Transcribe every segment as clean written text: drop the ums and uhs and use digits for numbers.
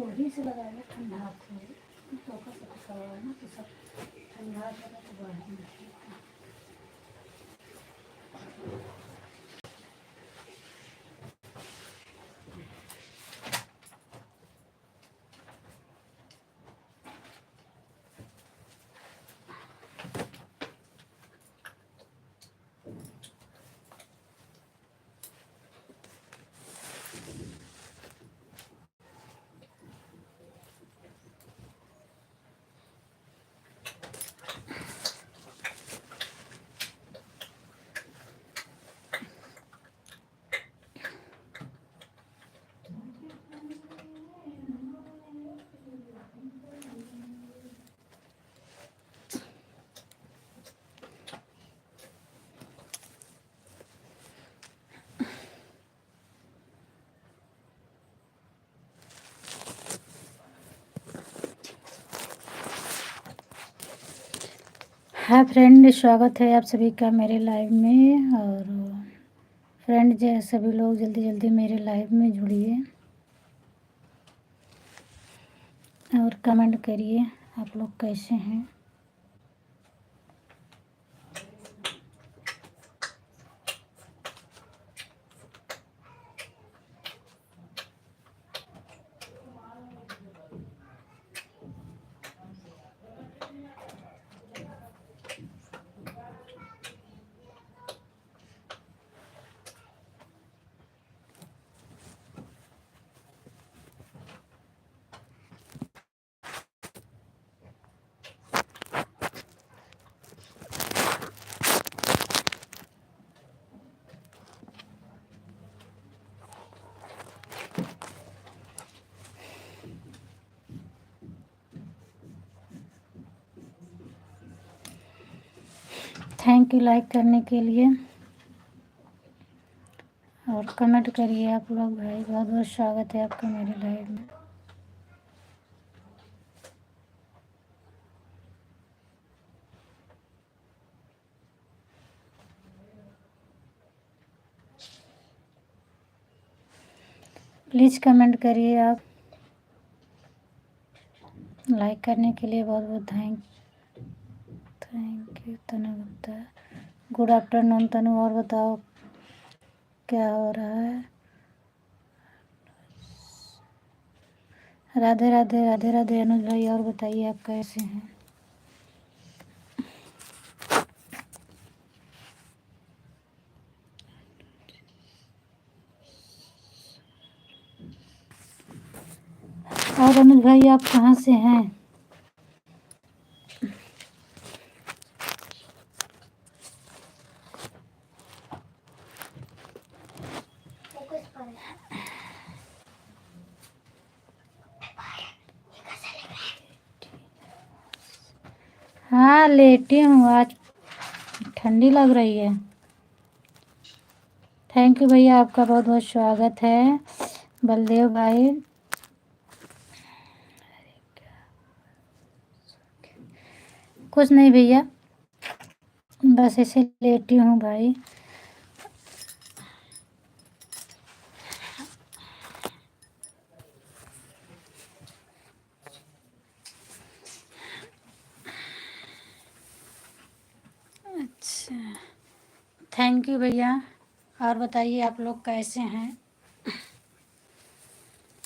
वही से लगाएंगे ठंडा थे तो का सब करवाए ना तो सब ठंडा था तो बढ़िया नहीं। हाय फ्रेंड, स्वागत है आप सभी का मेरे लाइव में। और फ्रेंड जो सभी लोग जल्दी जल्दी मेरे लाइव में जुड़िए और कमेंट करिए आप लोग कैसे हैं। थैंक यू लाइक करने के लिए और कमेंट करिए आप लोग। भाई बहुत बहुत स्वागत है आपका मेरे लाइव में। प्लीज़ कमेंट करिए आप। लाइक करने के लिए बहुत बहुत thank you. Tanu Gupta, good afternoon Tanu. और बताओ क्या हो रहा है। राधे राधे राधे राधे अनुज भाई। और बताइए आप कैसे हैं। और अनुज भाई आप कहाँ से हैं। हाँ लेटी हूँ, आज ठंडी लग रही है। थैंक यू भैया, आपका बहुत बहुत स्वागत है बलदेव भाई। कुछ नहीं भैया, बस ऐसे लेटी हूँ भाई। अच्छा, थैंक यू भैया। और बताइए आप लोग कैसे हैं।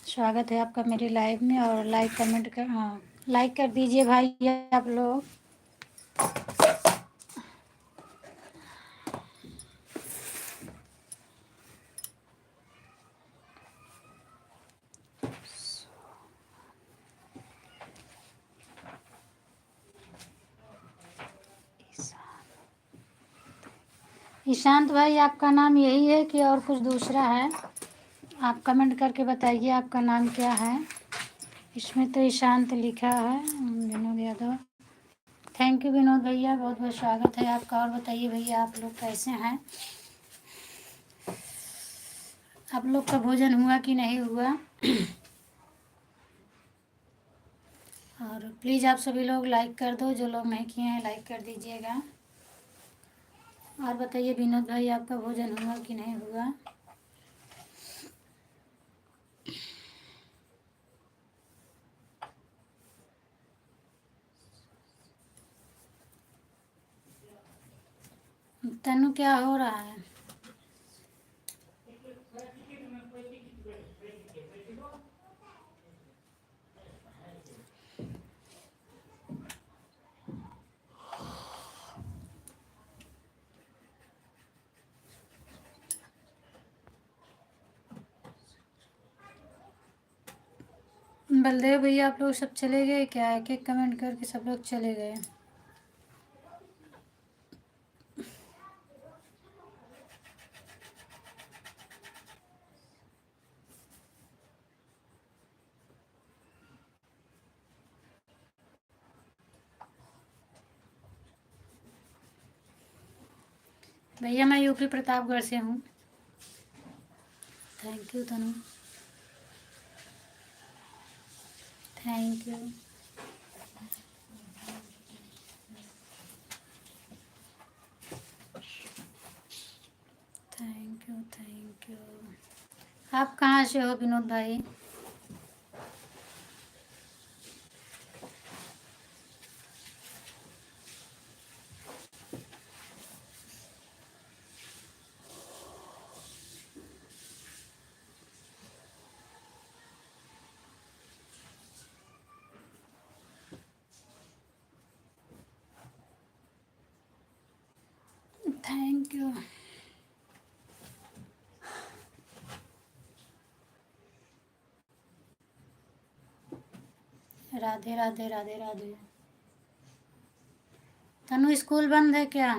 स्वागत है आपका मेरी लाइव में। और लाइक कमेंट कर, हाँ लाइक कर दीजिए भाई आप लोग। ईशांत भाई, आपका नाम यही है कि और कुछ दूसरा है। आप कमेंट करके बताइए आपका नाम क्या है। इसमें तो ईशांत लिखा है। विनोद यादव। थैंक यू विनोद भैया, बहुत बहुत स्वागत है आपका। और बताइए भैया आप लोग कैसे हैं। आप लोग का भोजन हुआ कि नहीं हुआ। और प्लीज़ आप सभी लोग लाइक कर दो, जो लोग नहीं किए हैं लाइक कर दीजिएगा। और बताइए विनोद भाई, आपका भोजन हुआ कि नहीं हुआ। तनु क्या हो रहा है? बलदेव भैया आप लोग सब चले गए क्या? एक एक कमेंट करके सब लोग चले गए। भैया मैं यूपी प्रतापगढ़ से हूँ। Thank you Tanu, thank you. Thank you thank you. आप कहाँ से हो विनोद भाई? Thank you. Radhe Radhe Radhe Radhe. Tanu school बंद है क्या?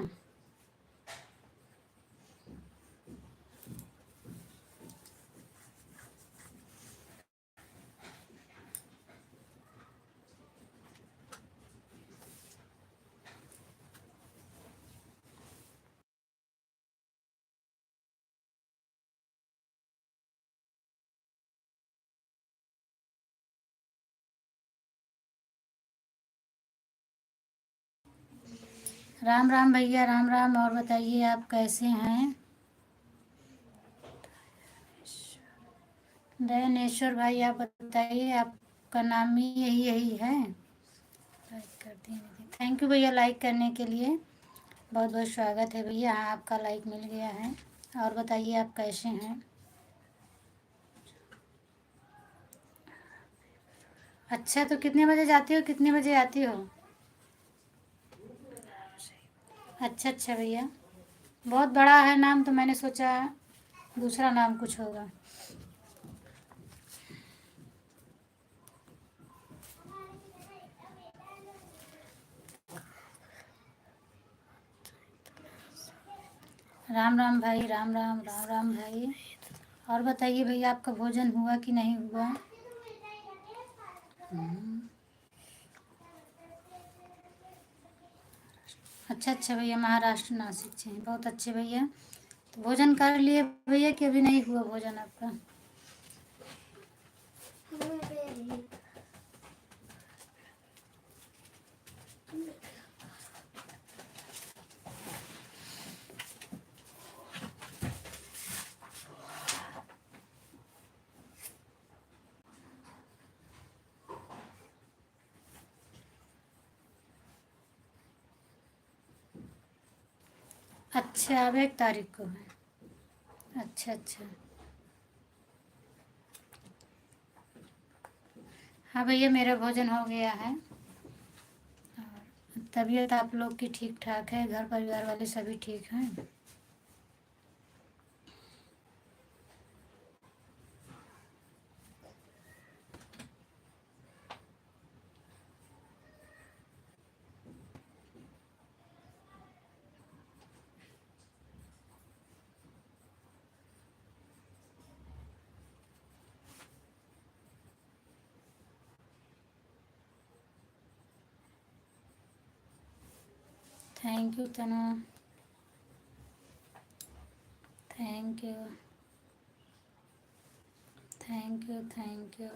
राम राम भैया, राम राम। और बताइए आप कैसे हैं? दयानेश्वर भाई आप बताइए, आपका नाम ही यही यही है? लाइक कर दिए। थैंक यू भैया लाइक करने के लिए, बहुत बहुत स्वागत है भैया। हाँ आपका लाइक मिल गया है। और बताइए आप कैसे हैं? अच्छा तो कितने बजे जाती हो, कितने बजे आती हो? अच्छा अच्छा भैया, बहुत बड़ा है नाम तो मैंने सोचा दूसरा नाम कुछ होगा। राम राम भाई, राम राम राम राम भाई। और बताइए भैया आपका भोजन हुआ कि नहीं हुआ? अच्छा अच्छा भैया, महाराष्ट्र नासिक से हैं, बहुत अच्छे भैया। तो भोजन कर लिए भैया कि अभी नहीं हुआ भोजन आपका? अच्छा अब 1 तारीख को है। अच्छा अच्छा। हाँ भैया मेरा भोजन हो गया है। और तबीयत आप लोग की ठीक ठाक है? घर परिवार वाले सभी ठीक हैं? Thank you Tanu, thank you thank you thank you.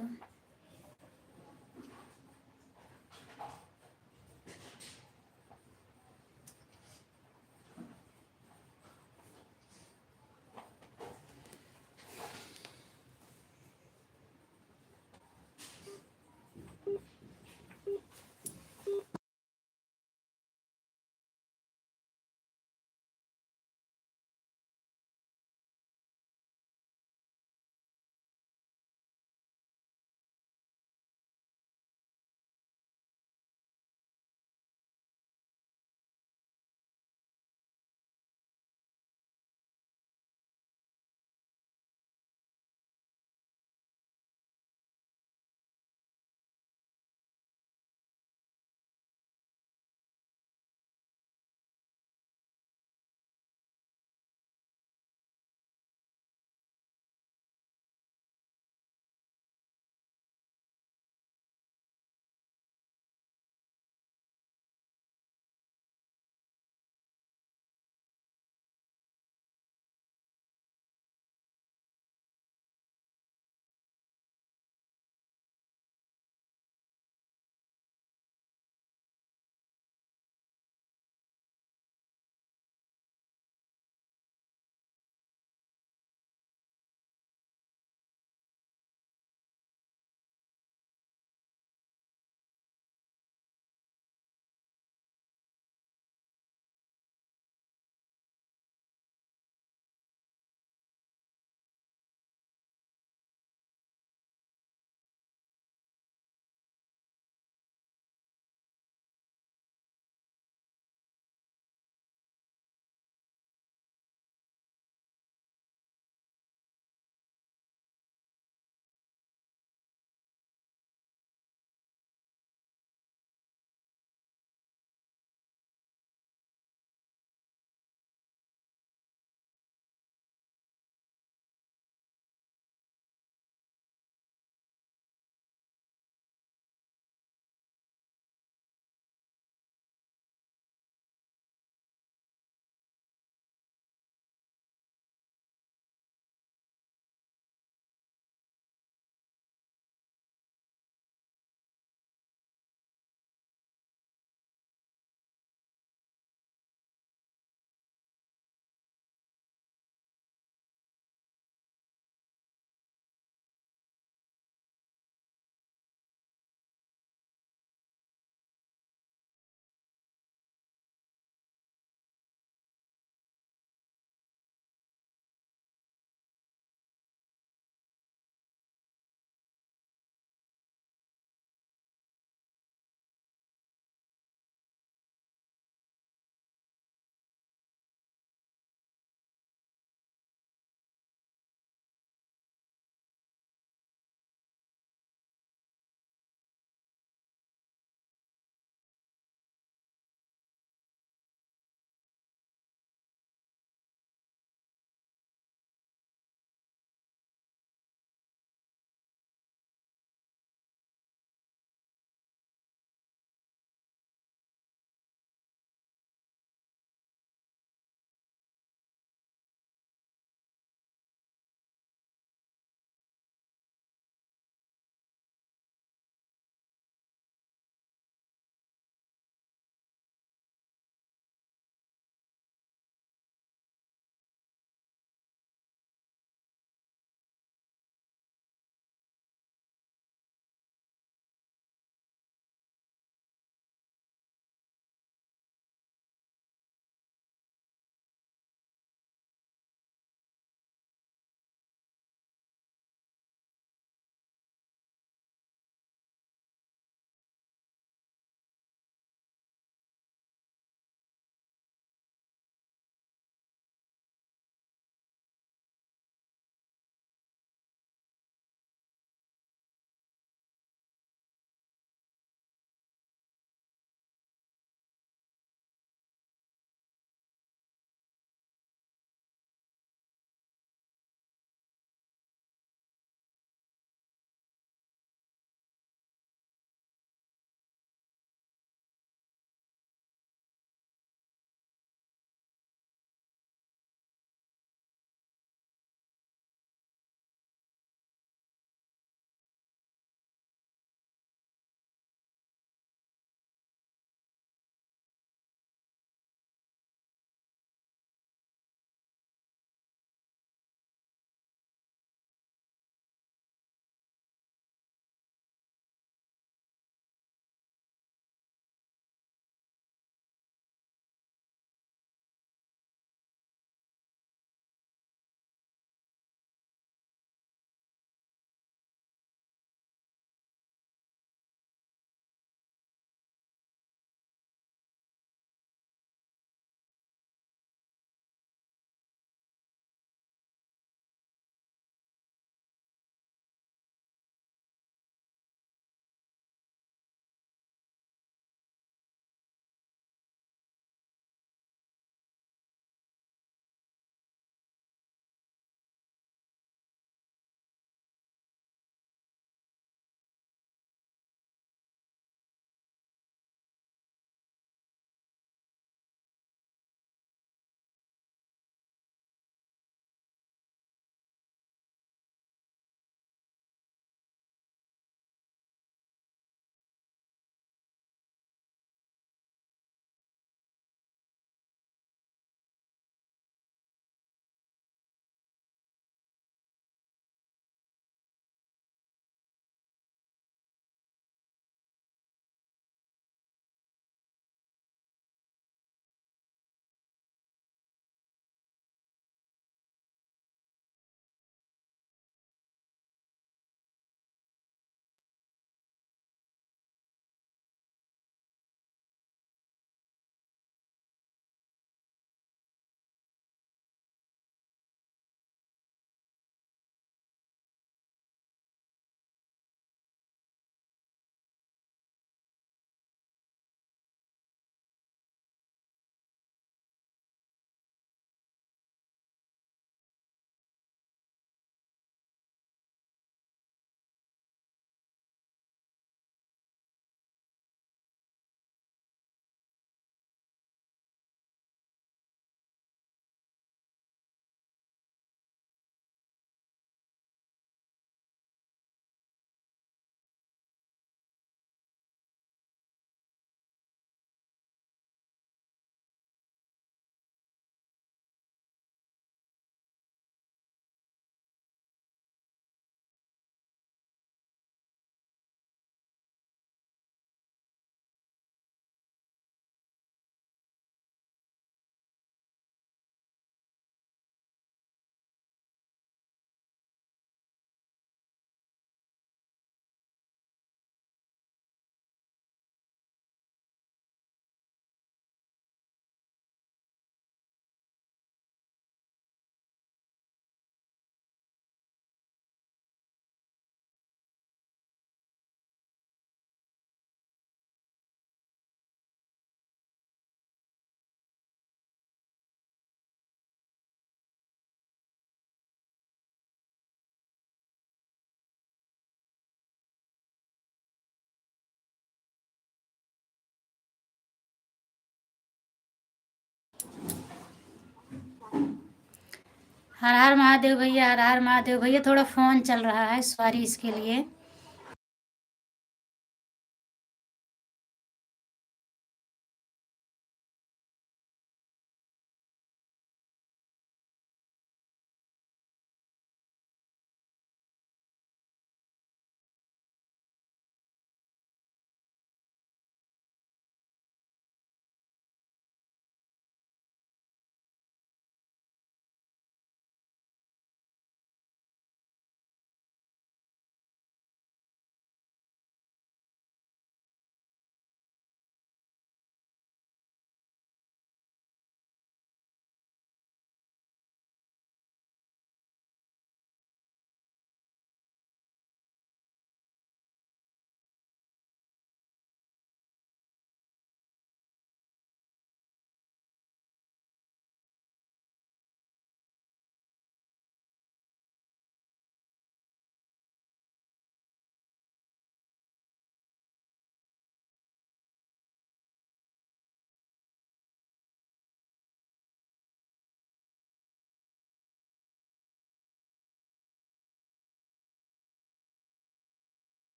हर हर महादेव भैया, हर हर महादेव भैया। थोड़ा फ़ोन चल रहा है, सॉरी इसके लिए।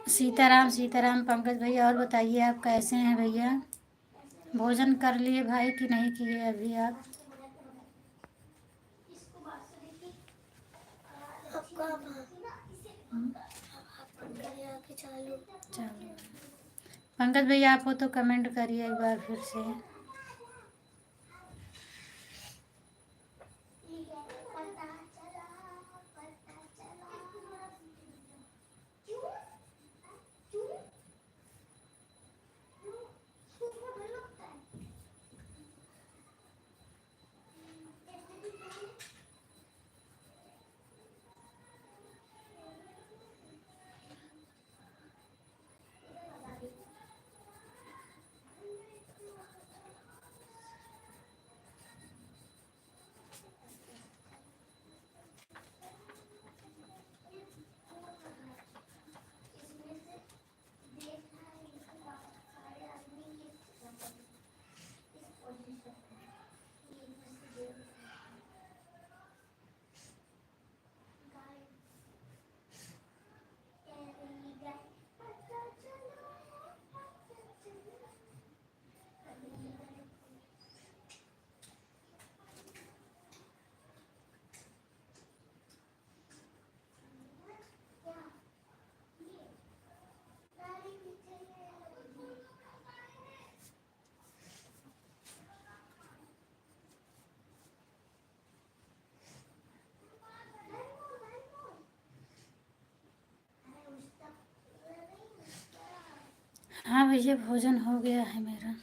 सीताराम सीताराम पंकज भैया। और बताइए आप कैसे हैं भैया? भोजन कर लिए भाई कि नहीं किए अभी आप? चलो पंकज भैया, आप हो तो कमेंट करिए एक बार फिर से। हाँ भैया, भोजन हो गया है मेरा।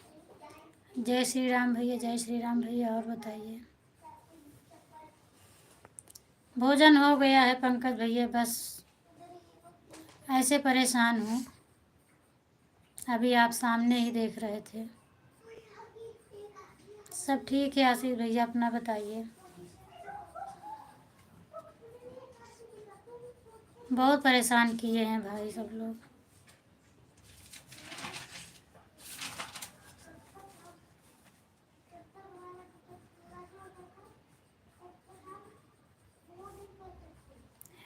जय श्री राम भैया, जय श्री राम भैया। और बताइए। भोजन हो गया है पंकज भैया, बस ऐसे परेशान हूँ। अभी आप सामने ही देख रहे थे। सब ठीक है आशीष भैया, अपना बताइए। बहुत परेशान किए हैं भाई सब लोग।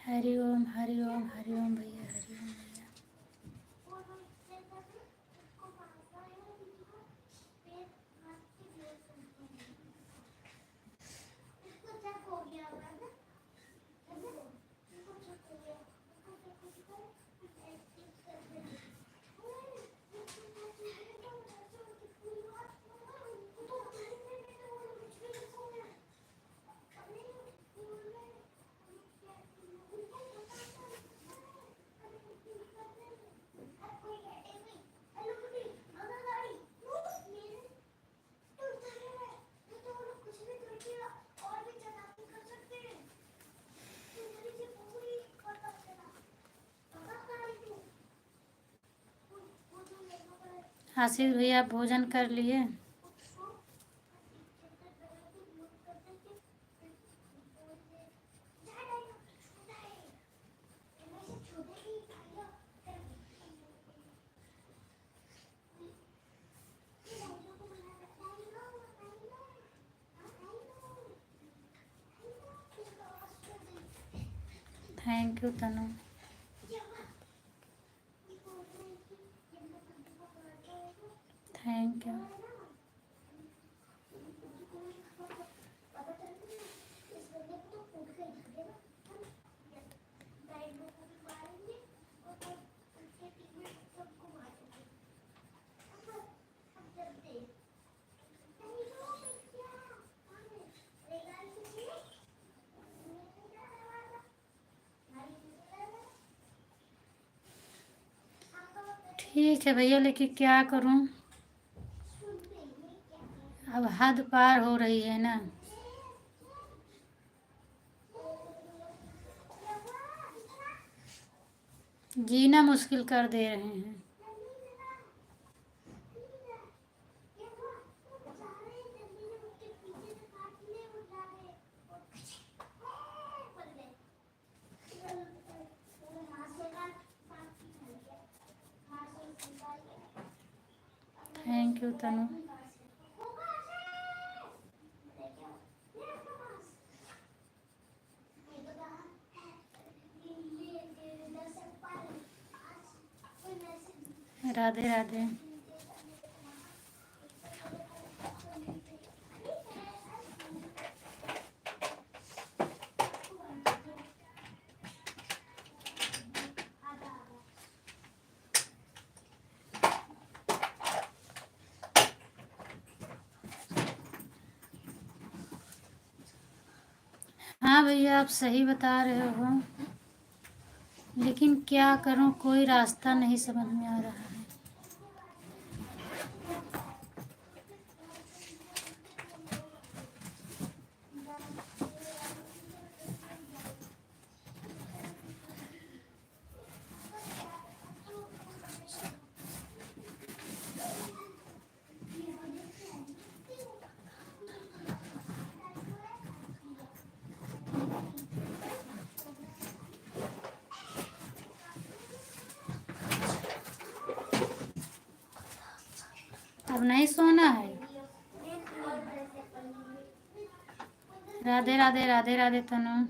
हरि ओम हरि ओम हरि ओम भैया, हरि ओम भैया। आशीष भैया, आप भोजन कर लिए? Thank you Tanu. Thank you. ठीक है भैया, लेकिन क्या करूं, अब हद पार हो रही है ना। जीना मुश्किल कर दे रहे हैं। थैंक यू तनु। राधे राधे। हाँ भैया, आप सही बता रहे हो, लेकिन क्या करूं, कोई रास्ता नहीं समझ में आ रहा है। अब नहीं सोना है। राधे राधे राधे राधे तनु।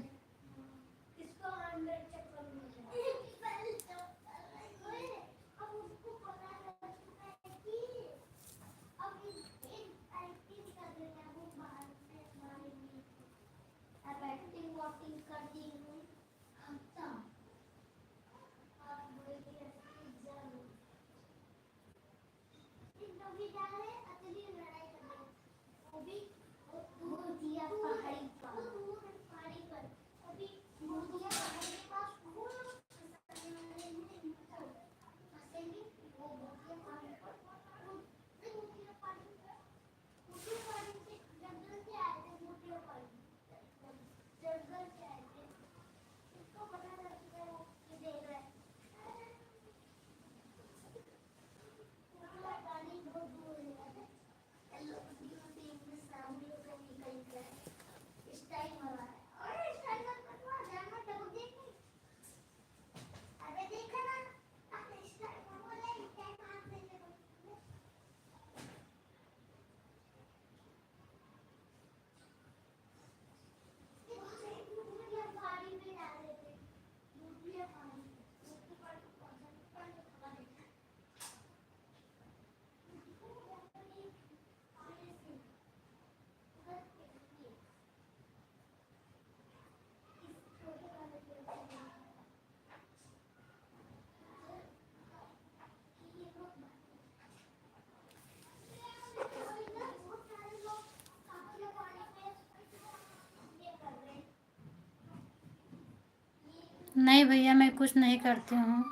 नहीं भैया, मैं कुछ नहीं करती हूँ।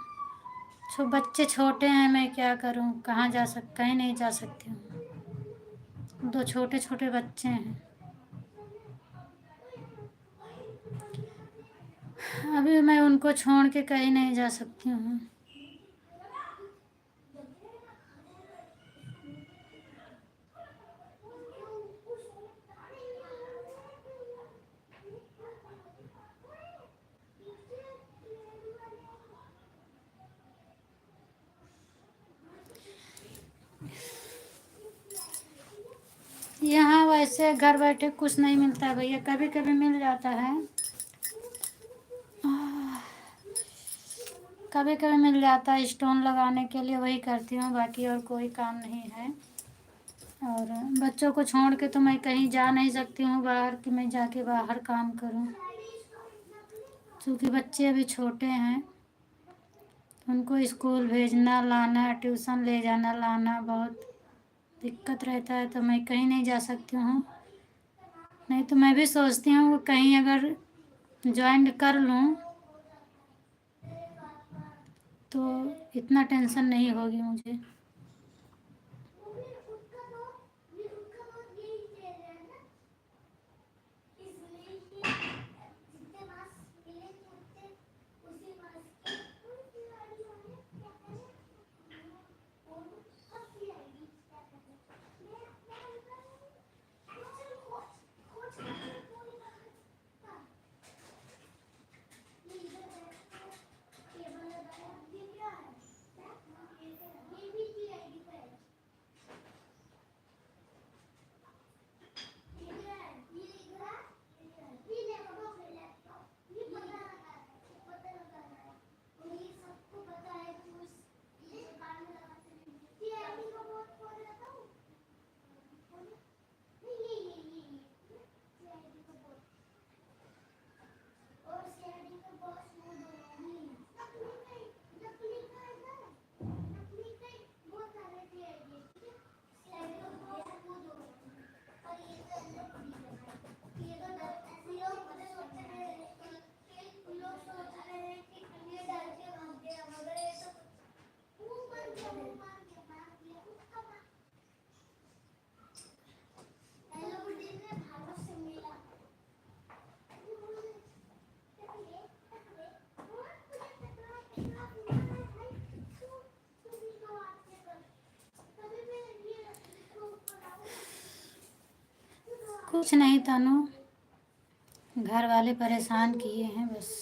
बच्चे छोटे हैं, मैं क्या करूँ, कहाँ जा कहीं नहीं जा सकती हूँ। 2 छोटे छोटे बच्चे हैं। अभी मैं उनको छोड़ के कहीं नहीं जा सकती हूँ। यहाँ वैसे घर बैठे कुछ नहीं मिलता भैया, कभी कभी मिल जाता है, कभी कभी मिल जाता है स्टोन लगाने के लिए, वही करती हूँ, बाकी और कोई काम नहीं है। और बच्चों को छोड़ के तो मैं कहीं जा नहीं सकती हूँ बाहर, कि मैं जाके बाहर काम करूँ, क्योंकि बच्चे अभी छोटे हैं। उनको स्कूल भेजना, लाना, ट्यूशन ले जाना लाना बहुत दिक्कत रहता है, तो मैं कहीं नहीं जा सकती हूँ। नहीं तो मैं भी सोचती हूँ कहीं अगर ज्वाइन कर लूँ तो इतना टेंशन नहीं होगी मुझे। कुछ नहीं तनु, घर वाले परेशान किए हैं बस।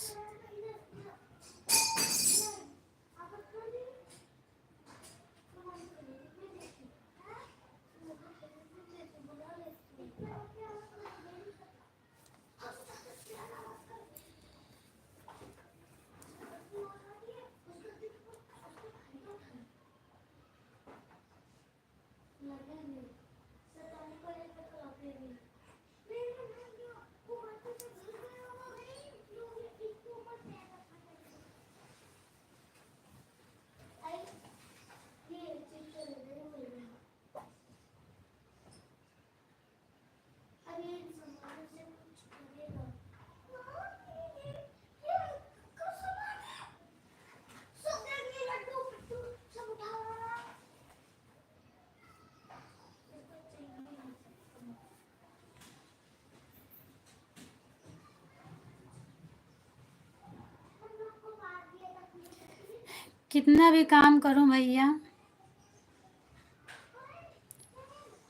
कितना भी काम करूं भैया,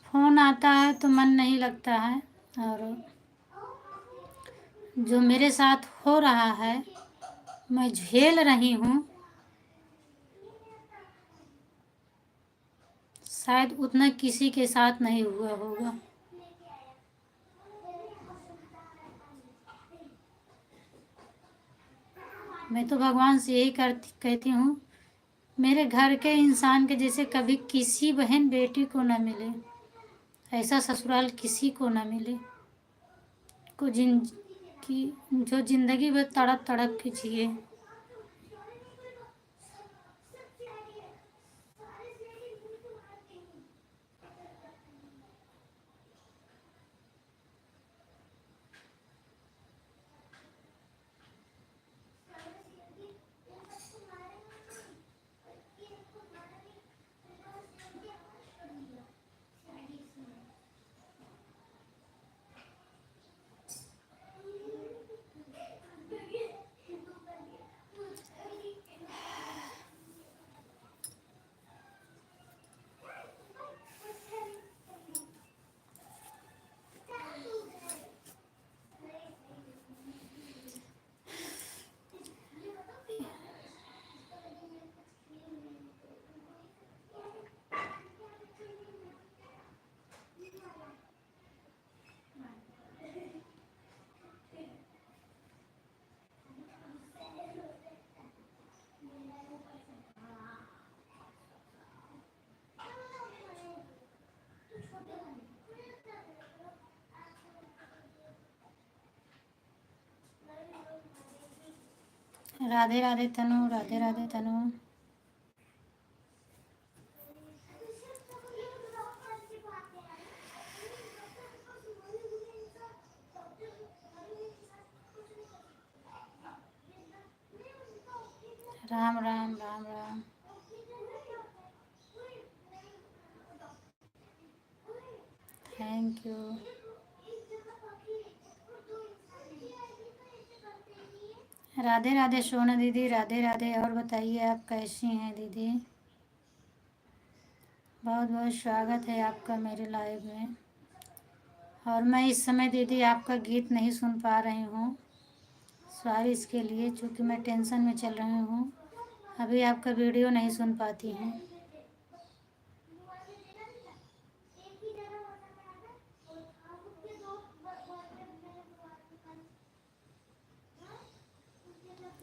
फ़ोन आता है तो मन नहीं लगता है। और जो मेरे साथ हो रहा है, मैं झेल रही हूँ, शायद उतना किसी के साथ नहीं हुआ होगा। मैं तो भगवान से यही कहती हूँ, मेरे घर के इंसान के जैसे कभी किसी बहन बेटी को न मिले, ऐसा ससुराल किसी को न मिले, को की जो ज़िंदगी भर तड़प तड़प के जिए। राधे राधे तनु, राधे राधे तनु। राम राम राम राम। Thank you. राधे राधे सोना दीदी, राधे राधे। और बताइए आप कैसी हैं दीदी? बहुत बहुत स्वागत है आपका मेरे लाइव में। और मैं इस समय दीदी आपका गीत नहीं सुन पा रही हूँ, सॉरी इसके लिए, क्योंकि मैं टेंशन में चल रही हूँ। अभी आपका वीडियो नहीं सुन पाती हूँ।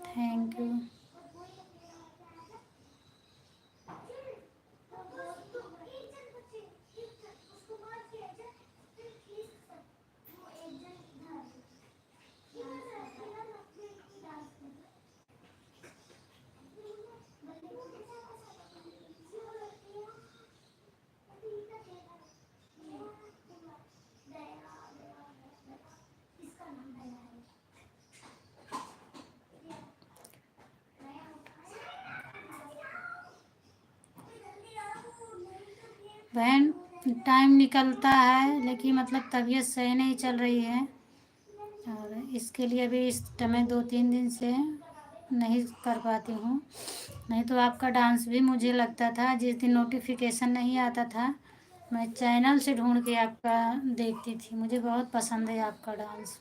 Thank you. बहन टाइम निकलता है, लेकिन मतलब तबीयत सही नहीं चल रही है, और इसके लिए अभी इस समय 2-3 दिन से नहीं कर पाती हूँ। नहीं तो आपका डांस भी मुझे लगता था, जिस दिन नोटिफिकेशन नहीं आता था मैं चैनल से ढूंढ के आपका देखती थी, मुझे बहुत पसंद है आपका डांस।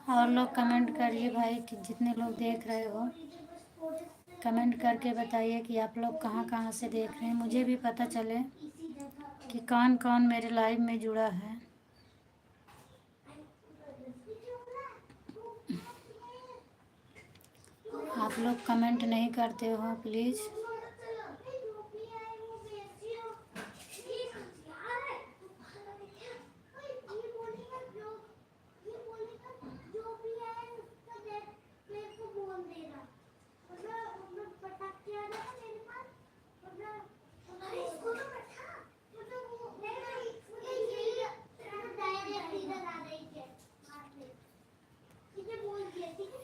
और लोग कमेंट करिए भाई, कि जितने लोग देख रहे हो कमेंट करके बताइए कि आप लोग कहाँ कहाँ से देख रहे हैं, मुझे भी पता चले कि कौन कौन मेरे लाइव में जुड़ा है। आप लोग कमेंट नहीं करते हो प्लीज़।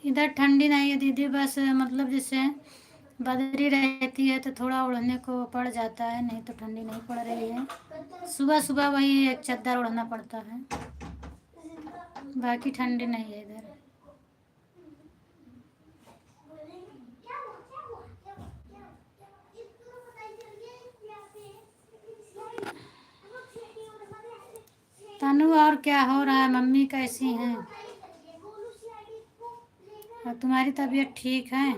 इधर ठंडी नहीं है दीदी, बस मतलब जैसे बदरी रहती है तो थोड़ा ओढ़ने को पड़ जाता है, नहीं तो ठंडी नहीं पड़ रही है। सुबह सुबह वही एक चद्दर ओढ़ना पड़ता है, बाकी ठंडी नहीं है इधर। तनु, और क्या हो रहा है? मम्मी कैसी हैं? और तुम्हारी तबीयत ठीक है?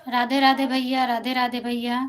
राधे राधे भैया, राधे राधे भैया।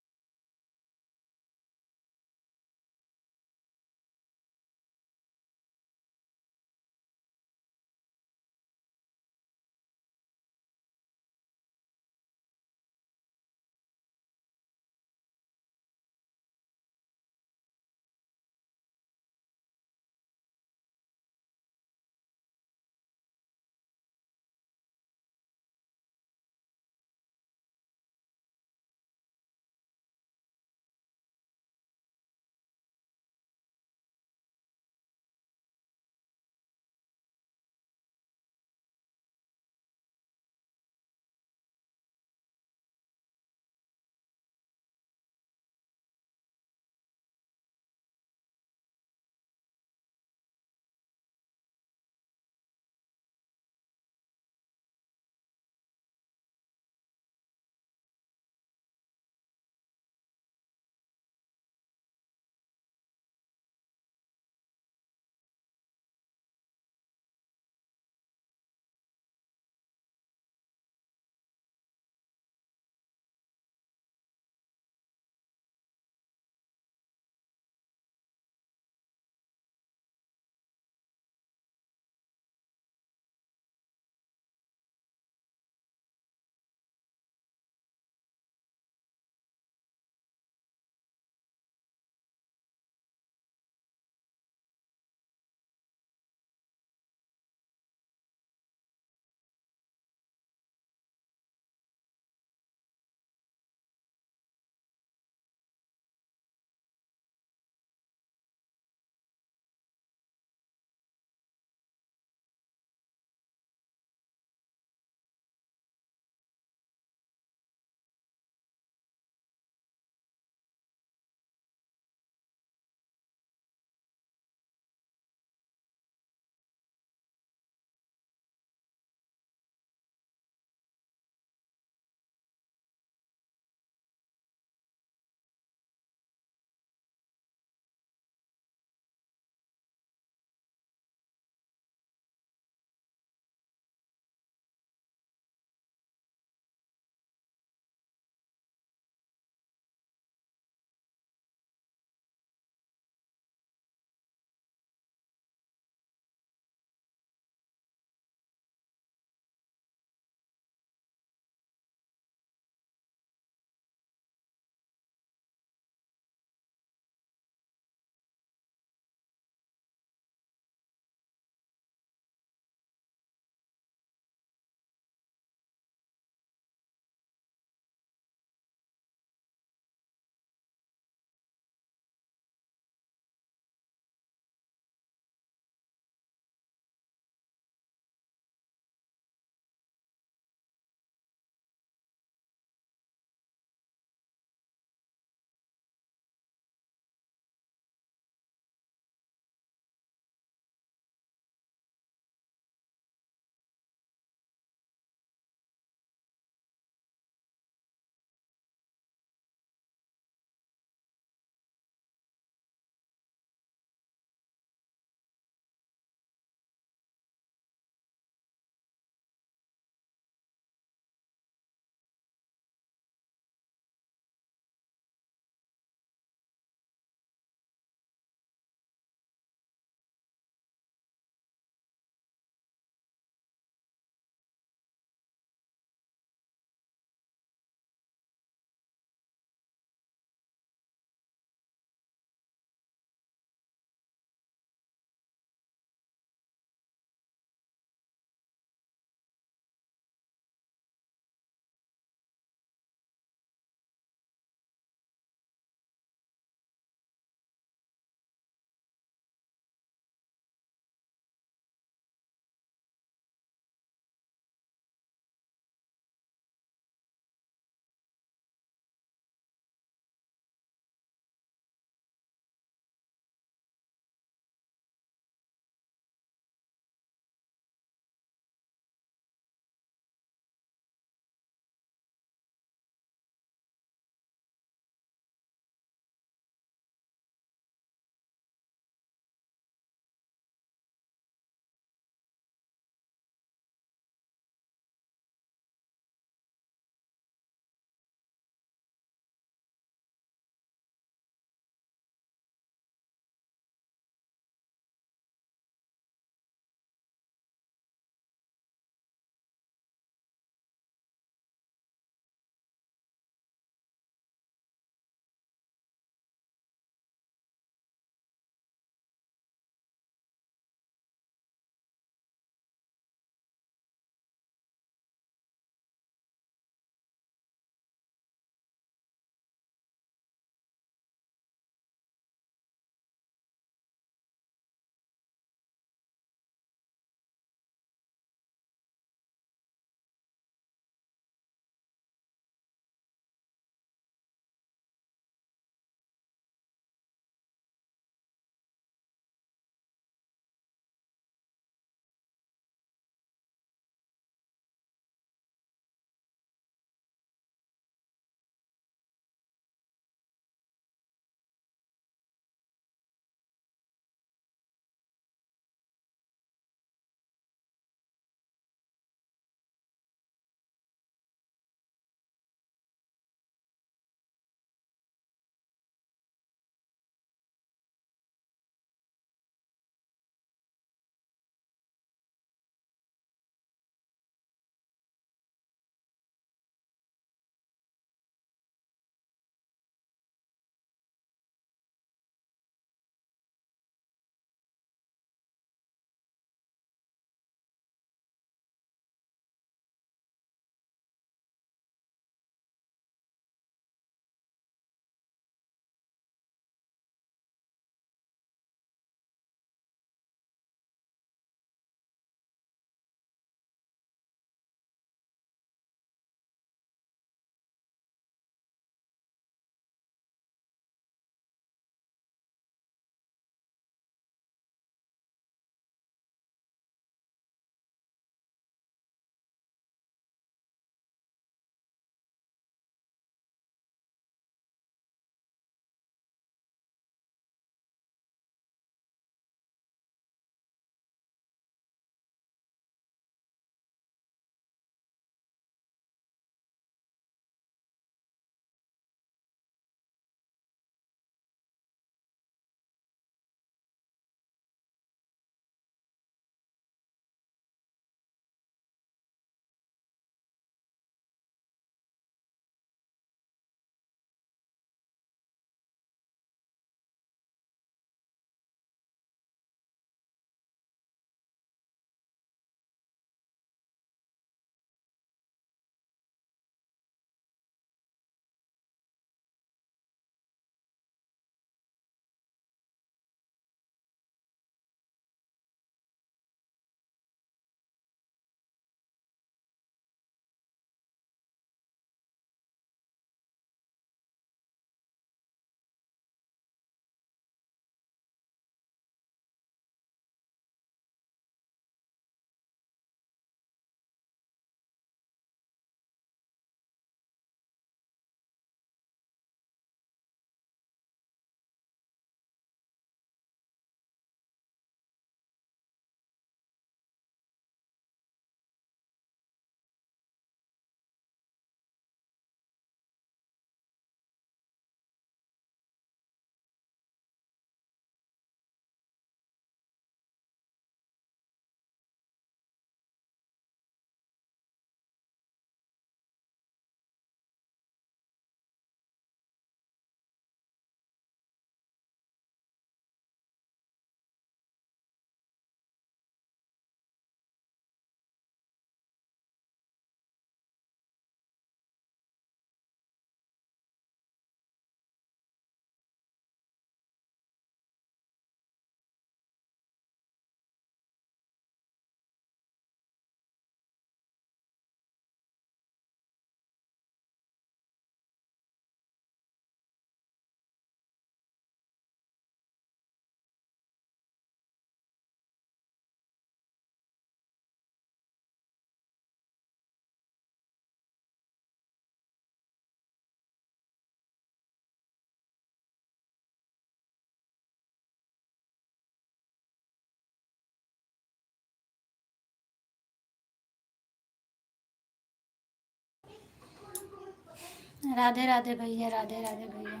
राधे राधे भैया, राधे राधे भैया।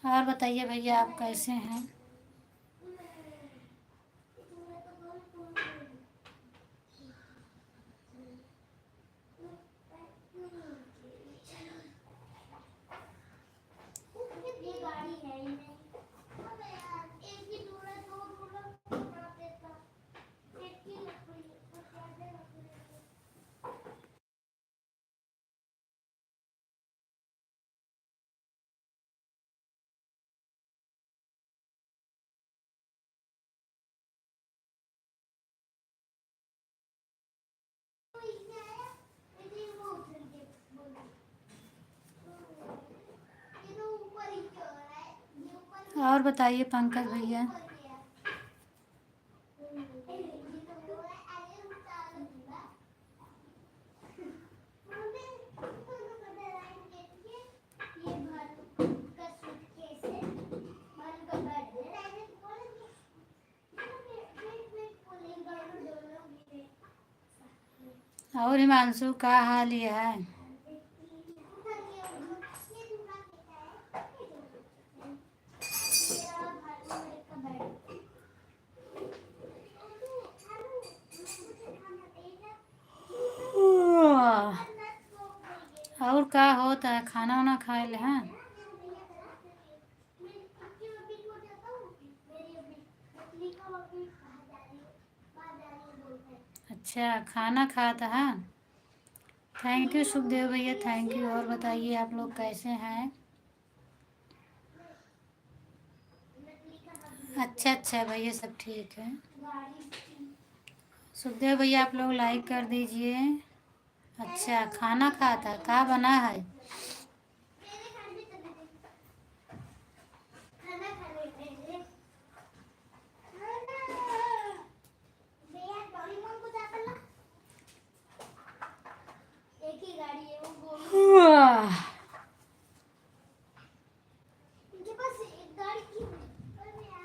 और बताइए भैया, आप कैसे हैं? और बताइए पंकज भैया। और हिमांशु का हाल ये है? और का होता है? खाना वाना खाए ले हैं? अच्छा, खाना खाता है। थैंक यू सुखदेव भैया, थैंक यू। और बताइए आप लोग कैसे हैं? अच्छा अच्छा भैया, सब ठीक है। सुखदेव भैया आप लोग लाइक कर दीजिए। अच्छा, खाना खाता, क्या बना है?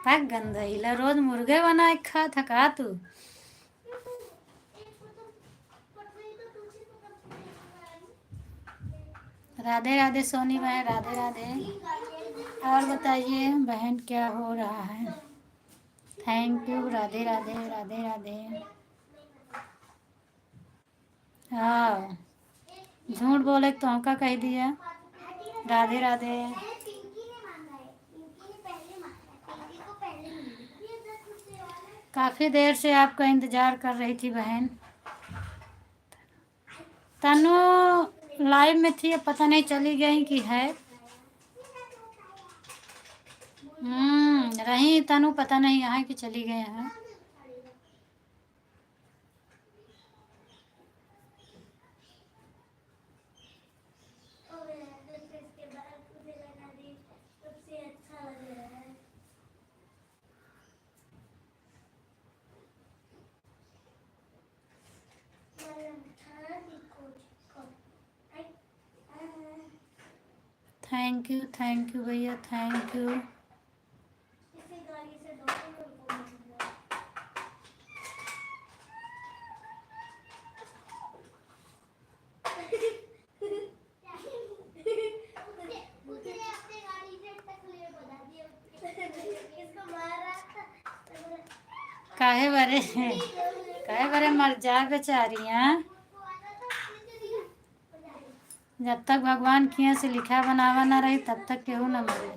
पाक गंधइला रोज मुर्गे बनाए खा थका तू। राधे राधे सोनी बहन, राधे राधे। और बताइए बहन, क्या हो रहा है? Thank you, Radhe Radhe, Radhe Radhe. हाँ, झूठ बोले तो का कह दिया। राधे राधे। काफ़ी देर से आपका इंतज़ार कर रही थी बहन। तनु लाइव में थी, अब पता नहीं चली गई कि है। रही तनु, पता नहीं यहाँ कि चली गए हैं। थैंक यू भैया, थैंक यू। काहे बारे मर जा बेचारियाँ। जब तक भगवान किए से लिखा बनावा ना रही तब तक केहू न मरे।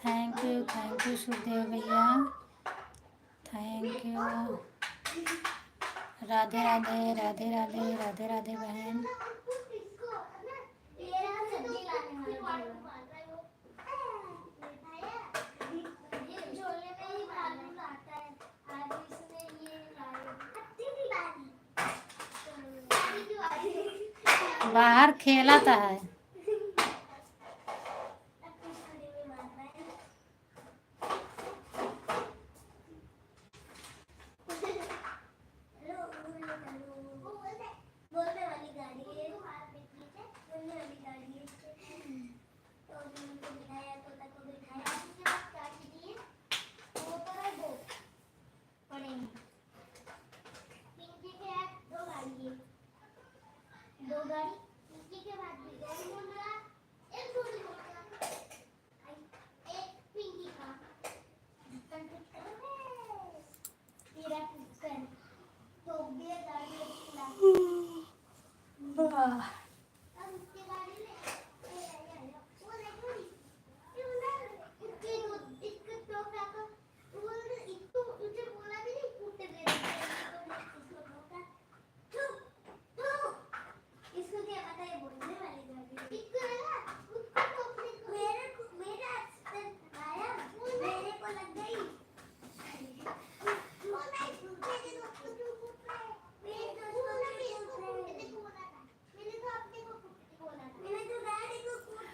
थैंक यू सुखदेव भैया, थैंक यू। राधे राधे, राधे राधे, राधे राधे बहन। बाहर खेलाता है।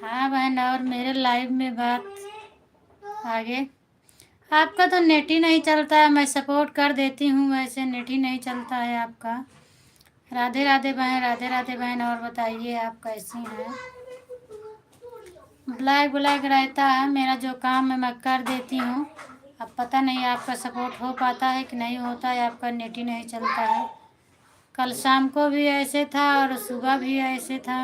हाँ बहन, और मेरे लाइव में बात आगे। आपका तो नेट ही नहीं चलता है, मैं सपोर्ट कर देती हूँ, वैसे नेट ही नहीं चलता है आपका। राधे राधे बहन, राधे राधे बहन। और बताइए आप कैसी हैं? ब्लैक ब्लैक रहता है, मेरा जो काम है मैं कर देती हूँ। अब पता नहीं आपका सपोर्ट हो पाता है कि नहीं होता है, आपका नेट ही नहीं चलता है। कल शाम को भी ऐसे था और सुबह भी ऐसे था।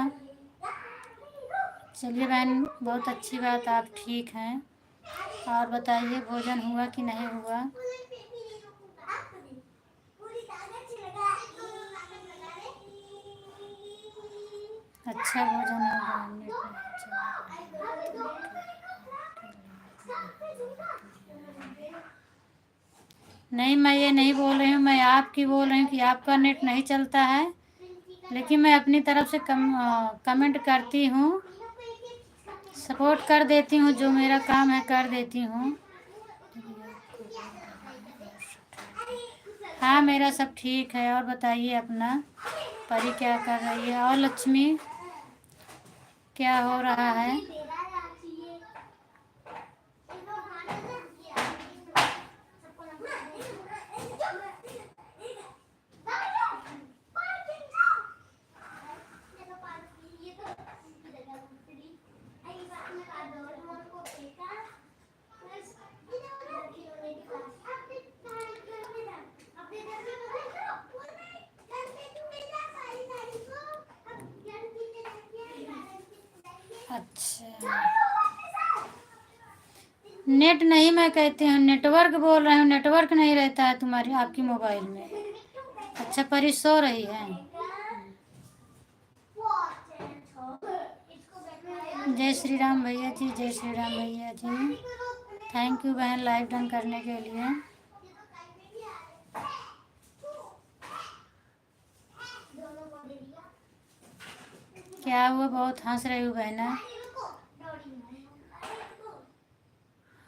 चलिए बहन, बहुत अच्छी बात, आप ठीक हैं। और बताइए भोजन हुआ कि नहीं हुआ? अच्छा भोजन होगा। नहीं, मैं ये नहीं बोल रही हूँ, मैं आपकी बोल रही हूँ कि आपका नेट नहीं चलता है, लेकिन मैं अपनी तरफ से कमेंट करती हूँ, सपोर्ट कर देती हूँ, जो मेरा काम है कर देती हूँ। हाँ मेरा सब ठीक है। और बताइए अपना, परी क्या कर रही है? और लक्ष्मी क्या हो रहा है? अच्छा, नेट नहीं, मैं कहती हूँ नेटवर्क बोल रही हूँ, नेटवर्क नहीं रहता है तुम्हारी आपकी मोबाइल में। अच्छा, परी सो रही है। जय श्री राम भैया जी, जय श्री राम भैया जी। थैंक यू बहन लाइव डन करने के लिए। क्या हुआ, बहुत हंस रही हूँ बहना?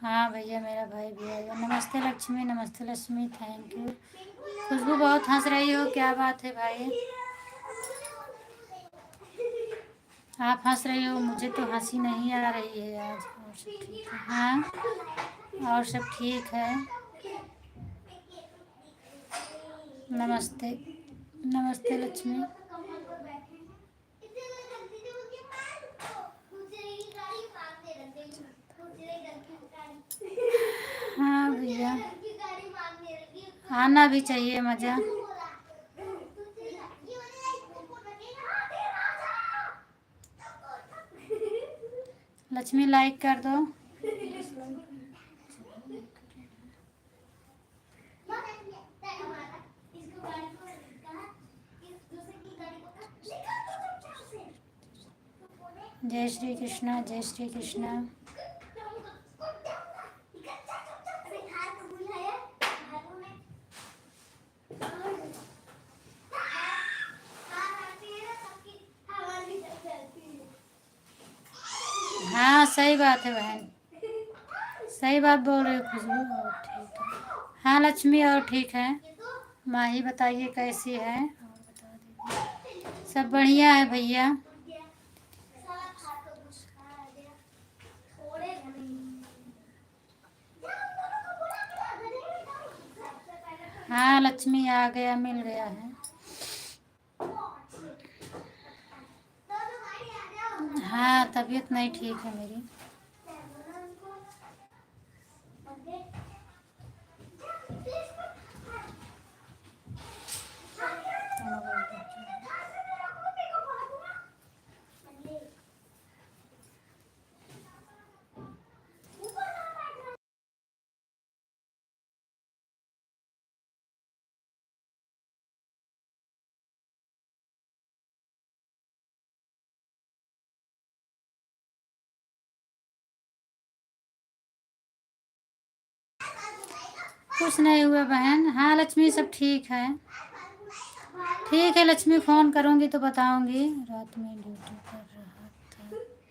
हाँ भैया, मेरा भाई भी आएगा। नमस्ते लक्ष्मी, नमस्ते लक्ष्मी, थैंक यू। खुशबू बहुत हंस रही हो, क्या बात है भाई? आप हंस रही हो, मुझे तो हंसी नहीं आ रही है आज। और सब ठीक है? हाँ, और सब ठीक है। नमस्ते, नमस्ते लक्ष्मी। हाँ भैया, आना भी चाहिए मज़ा। लक्ष्मी लाइक कर दो। जय श्री कृष्णा, जय श्री कृष्णा। हाँ सही बात है बहन, सही बात बोल रही हो खुशबू। और ठीक है। हाँ लक्ष्मी, और ठीक है। माही बताइए कैसी है? और बता दीजिए। सब बढ़िया है भैया। हाँ लक्ष्मी आ गया, मिल गया है। हाँ तबीयत नहीं ठीक है मेरी। कुछ नहीं हुआ बहन। हाँ लक्ष्मी सब ठीक है। ठीक है लक्ष्मी, फ़ोन करूँगी तो बताऊँगी। रात में ड्यूटी कर रहा था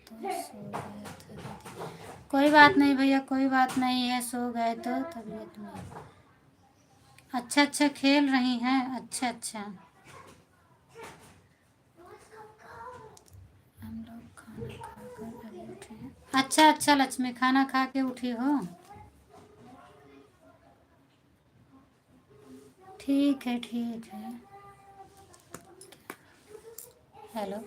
तो सो गया था। कोई बात नहीं भैया, कोई बात नहीं है, सो गए तो तबीयत में। अच्छा अच्छा खेल रही हैं, अच्छा अच्छा। हम लोग खाना खाकर अभी उठे हैं। अच्छा अच्छा लक्ष्मी, खाना खा के उठी हो? ठीक है ठीक है। हेलो।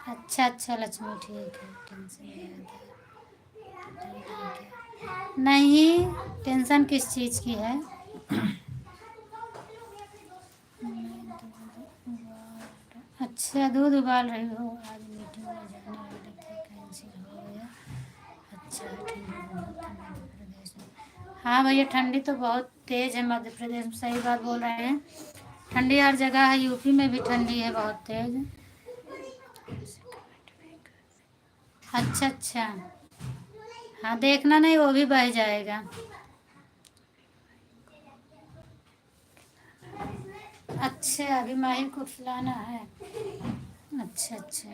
अच्छा अच्छा लक्ष्मी ठीक है, टेंशन नहीं। टेंशन किस चीज़ की है? अच्छा दूध उबाल रही हो? आज मीटिंग में जाने वाली थी, कैंसिल हो गया। अच्छा ठंडी बहुत है मध्य प्रदेश में। हाँ भैया ठंडी तो बहुत तेज़ है मध्य प्रदेश में, सही बात बोल रहे हैं। ठंडी हर जगह है, यूपी में भी ठंडी है बहुत तेज़। अच्छा अच्छा। हाँ देखना नहीं, वो भी बह जाएगा। अच्छा अभी माहिर को खिलाना है। अच्छा अच्छा।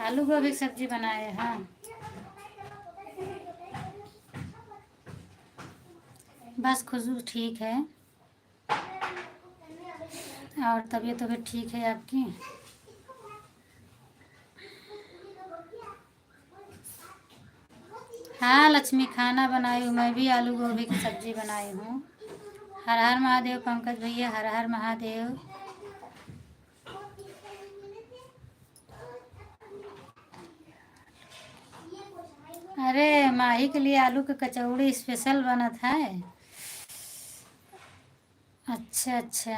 आलू गोभी की सब्जी बनाए? हाँ बस खुशबू ठीक है। और तबीयत तबीयत ठीक है आपकी? हाँ लक्ष्मी खाना बनाई हूँ, मैं भी आलू गोभी की सब्जी बनाई हूँ। हर हर महादेव पंकज भैया, हर हर महादेव। अरे माही के लिए आलू की कचौड़ी स्पेशल बना था। अच्छा अच्छा।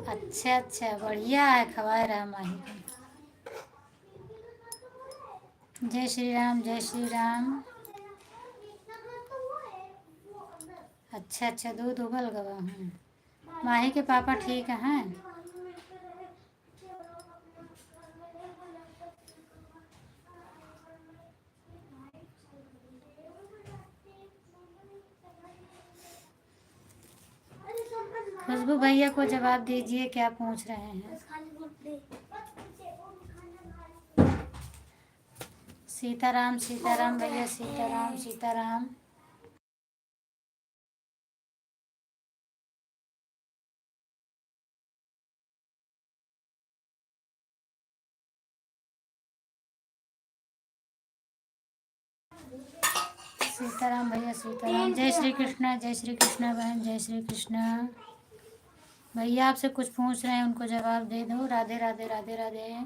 अच्छा अच्छा बढ़िया है, खवाए रहा माही को। जय श्री राम जय श्री राम। अच्छा अच्छा दूध उबल गवा हूँ। माही के पापा ठीक हैं? खुशबू भैया को जवाब दीजिए, क्या पूछ रहे हैं? सीताराम सीताराम भैया, सीताराम सीताराम। सीताराम भैया सीताराम। जय श्री कृष्णा बहन, जय श्री कृष्णा। भैया आपसे कुछ पूछ रहे हैं, उनको जवाब दे दो। राधे राधे राधे राधे।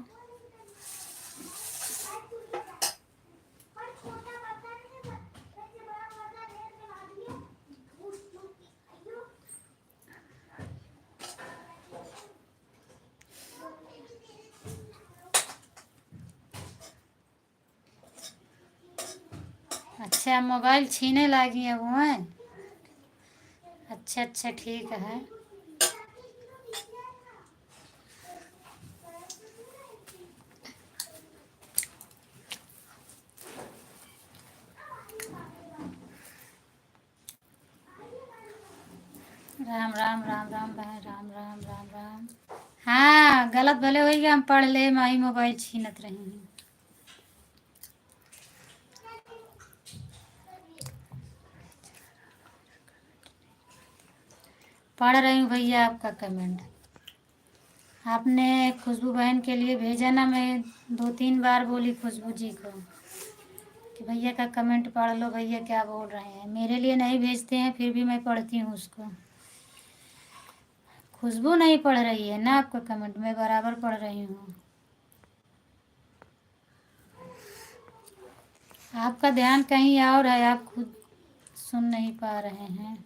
अच्छा, मोबाइल छीने लगी है वो हैं। अच्छा अच्छा, ठीक है। राम राम राम राम बहन, राम राम राम राम। हाँ, गलत भले हो गया, हम पढ़ ले, माही मोबाइल छीनत रही हैं। पढ़ रही हूँ भैया आपका कमेंट। आपने खुशबू बहन के लिए भेजा ना, मैं 2-3 बार बोली खुशबू जी को कि भैया का कमेंट पढ़ लो, भैया क्या बोल रहे हैं। मेरे लिए नहीं भेजते हैं, फिर भी मैं पढ़ती हूँ उसको। खुशबू नहीं पढ़ रही है ना आपका कमेंट, मैं बराबर पढ़ रही हूँ। आपका ध्यान कहीं और है, आप खुद सुन नहीं पा रहे हैं।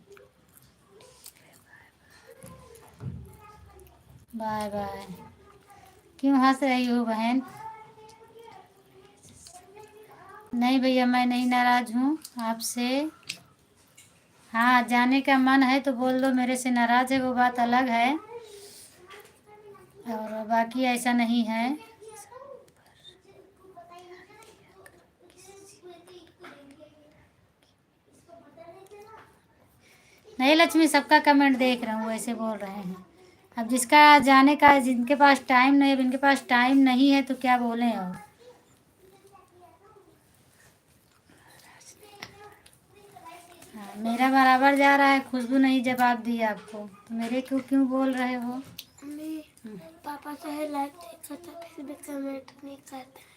Bye bye. क्यों हंस रही हो बहन? नहीं भैया, मैं नहीं नाराज हूँ आपसे। हाँ, जाने का मन है तो बोल दो, मेरे से नाराज है वो बात अलग है, और बाकी ऐसा नहीं है। नहीं लक्ष्मी, सबका कमेंट देख रहा हूँ, ऐसे बोल रहे हैं। अब जिसका जाने का, जिनके पास टाइम नहीं, अब इनके पास टाइम नहीं है तो क्या बोलें। और हाँ, मेरा बराबर जा रहा है। खुशबू नहीं जवाब दी आपको तो मेरे को क्यों बोल रहे हो? पापा चाहे लाइव देखा था, फिर भी कमेंट नहीं करते।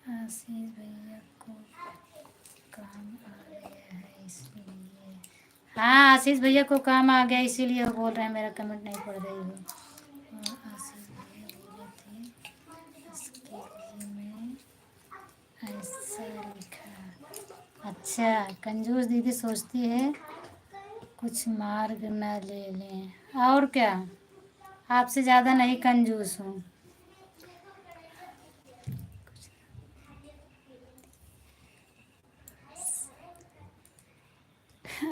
आशीष भैया को काम आ गया है इसलिए। हाँ, आशीष भैया को काम आ गया इसीलिए वो बोल रहे हैं मेरा कमेंट नहीं पढ़ रही हो। और आशीष भैया बोले थे इसके लिए मैं ऐसा लिखा। अच्छा, कंजूस दीदी सोचती है कुछ मार्ग न ले लें, और क्या। आपसे ज़्यादा नहीं कंजूस हूँ।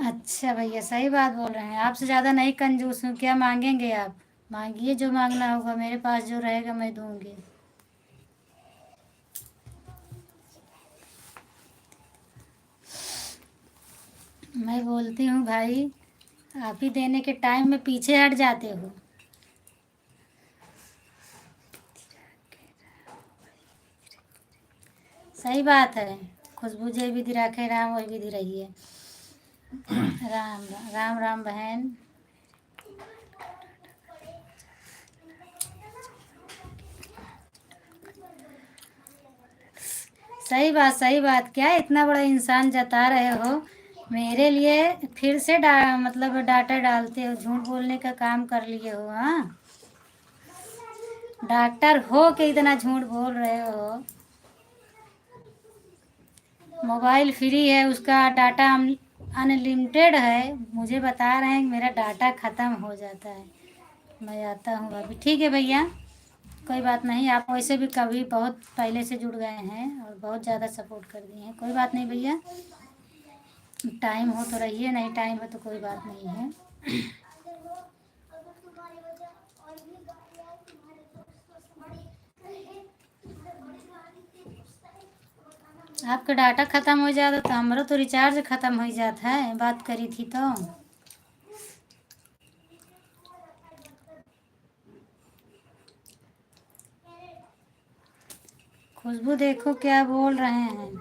अच्छा भैया, सही बात बोल रहे हैं, आपसे ज़्यादा नहीं कंजूस हूँ। क्या मांगेंगे आप? मांगिए, जो मांगना होगा, मेरे पास जो रहेगा मैं दूंगी। मैं बोलती हूँ भाई, आप ही देने के टाइम में पीछे हट जाते हो। सही बात है। खुशबू जय विधि राखे राम, वही विधि रही है। राम राम राम बहन। सही बात, सही बात। क्या इतना बड़ा इंसान जता रहे हो मेरे लिए, फिर से मतलब डाटा डालते हो, झूठ बोलने का काम कर लिए हो। हाँ, डॉक्टर हो के इतना झूठ बोल रहे हो। मोबाइल फ्री है, उसका डाटा अनलिमिटेड है, मुझे बता रहे हैं कि मेरा डाटा ख़त्म हो जाता है। मैं आता हूँ अभी। ठीक है भैया, कोई बात नहीं। आप वैसे भी कभी बहुत पहले से जुड़ गए हैं और बहुत ज़्यादा सपोर्ट कर दिए हैं। कोई बात नहीं भैया, टाइम हो तो रहिए, नहीं टाइम हो तो कोई बात नहीं है। आपका डाटा ख़त्म हो जाता तो हमारा तो रिचार्ज ख़त्म हो जाता है, बात करी थी तो। खुशबू देखो क्या बोल रहे हैं,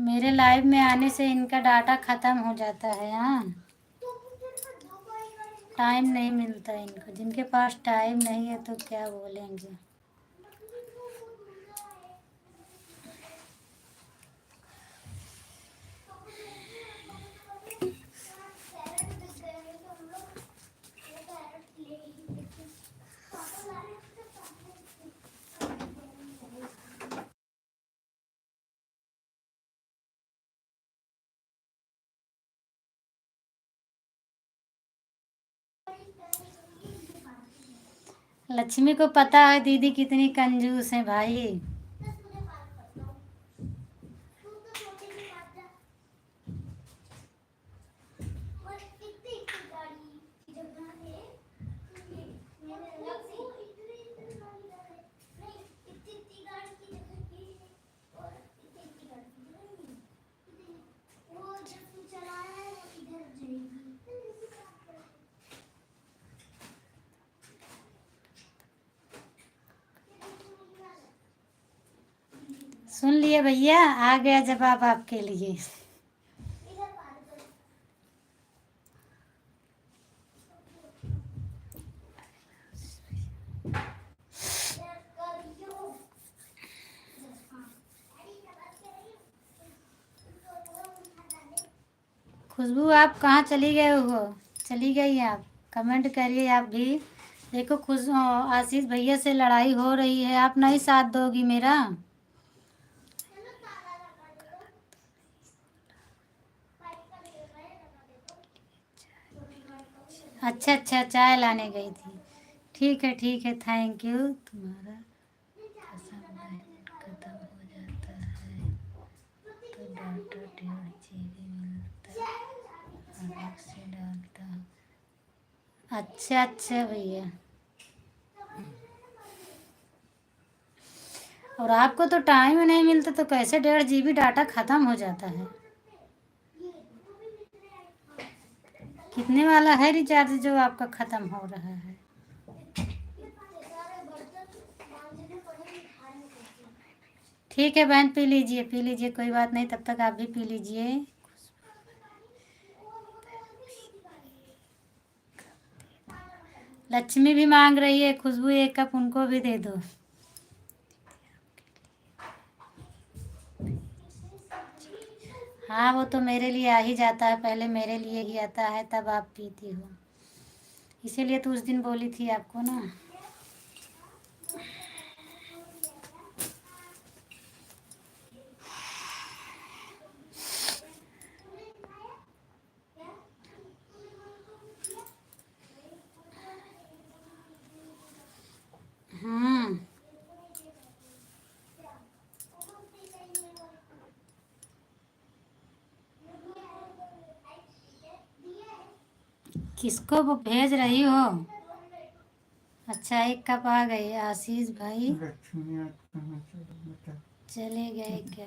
मेरे लाइव में आने से इनका डाटा ख़त्म हो जाता है। हाँ, टाइम नहीं मिलता इनको, जिनके पास टाइम नहीं है तो क्या बोलेंगे। लक्ष्मी को पता है दीदी कितनी कंजूस है भाई। सुन लिए भैया, आ गया जवाब आपके लिए। खुशबू आप कहाँ चली गए हो? चली गई आप? कमेंट करिए आप भी। देखो खुश आशीष भैया से लड़ाई हो रही है, आप नहीं साथ दोगी मेरा? अच्छा अच्छा, चाय लाने गई थी। ठीक है, थैंक यू। तुम्हारा खत्म हो जाता है तो डाटा 1.5 GB मिलता है, अलग से डालता हूँ। अच्छा अच्छा भैया, और आपको तो टाइम नहीं मिलता तो कैसे 1.5 GB डाटा ख़त्म हो जाता है? कितने वाला है रिचार्ज जो आपका ख़त्म हो रहा है? ठीक है बहन, पी लीजिए, कोई बात नहीं, तब तक आप भी पी लीजिए। लक्ष्मी भी मांग रही है, खुशबू 1 कप उनको भी दे दो। हाँ, वो तो मेरे लिए आ ही जाता है, पहले मेरे लिए ही आता है, तब आप पीती हो। इसीलिए तो उस दिन बोली थी आपको ना। हम्म, किसको वो भेज रही हो? अच्छा, 1 कप आ गए। आशीष भाई चले गए क्या?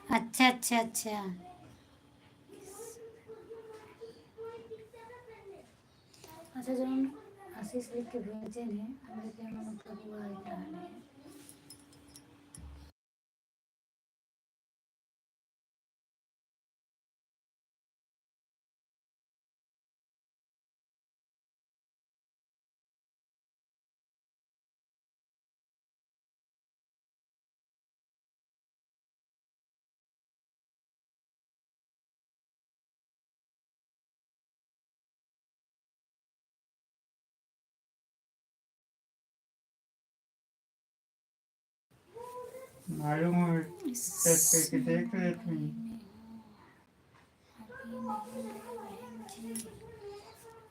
अच्छा अच्छा अच्छा अच्छा, जो हम आशीष लिख के भेजे हैं हमारे क्या मतलब हुआ है? मालूम है, टच करके देख रहे थे।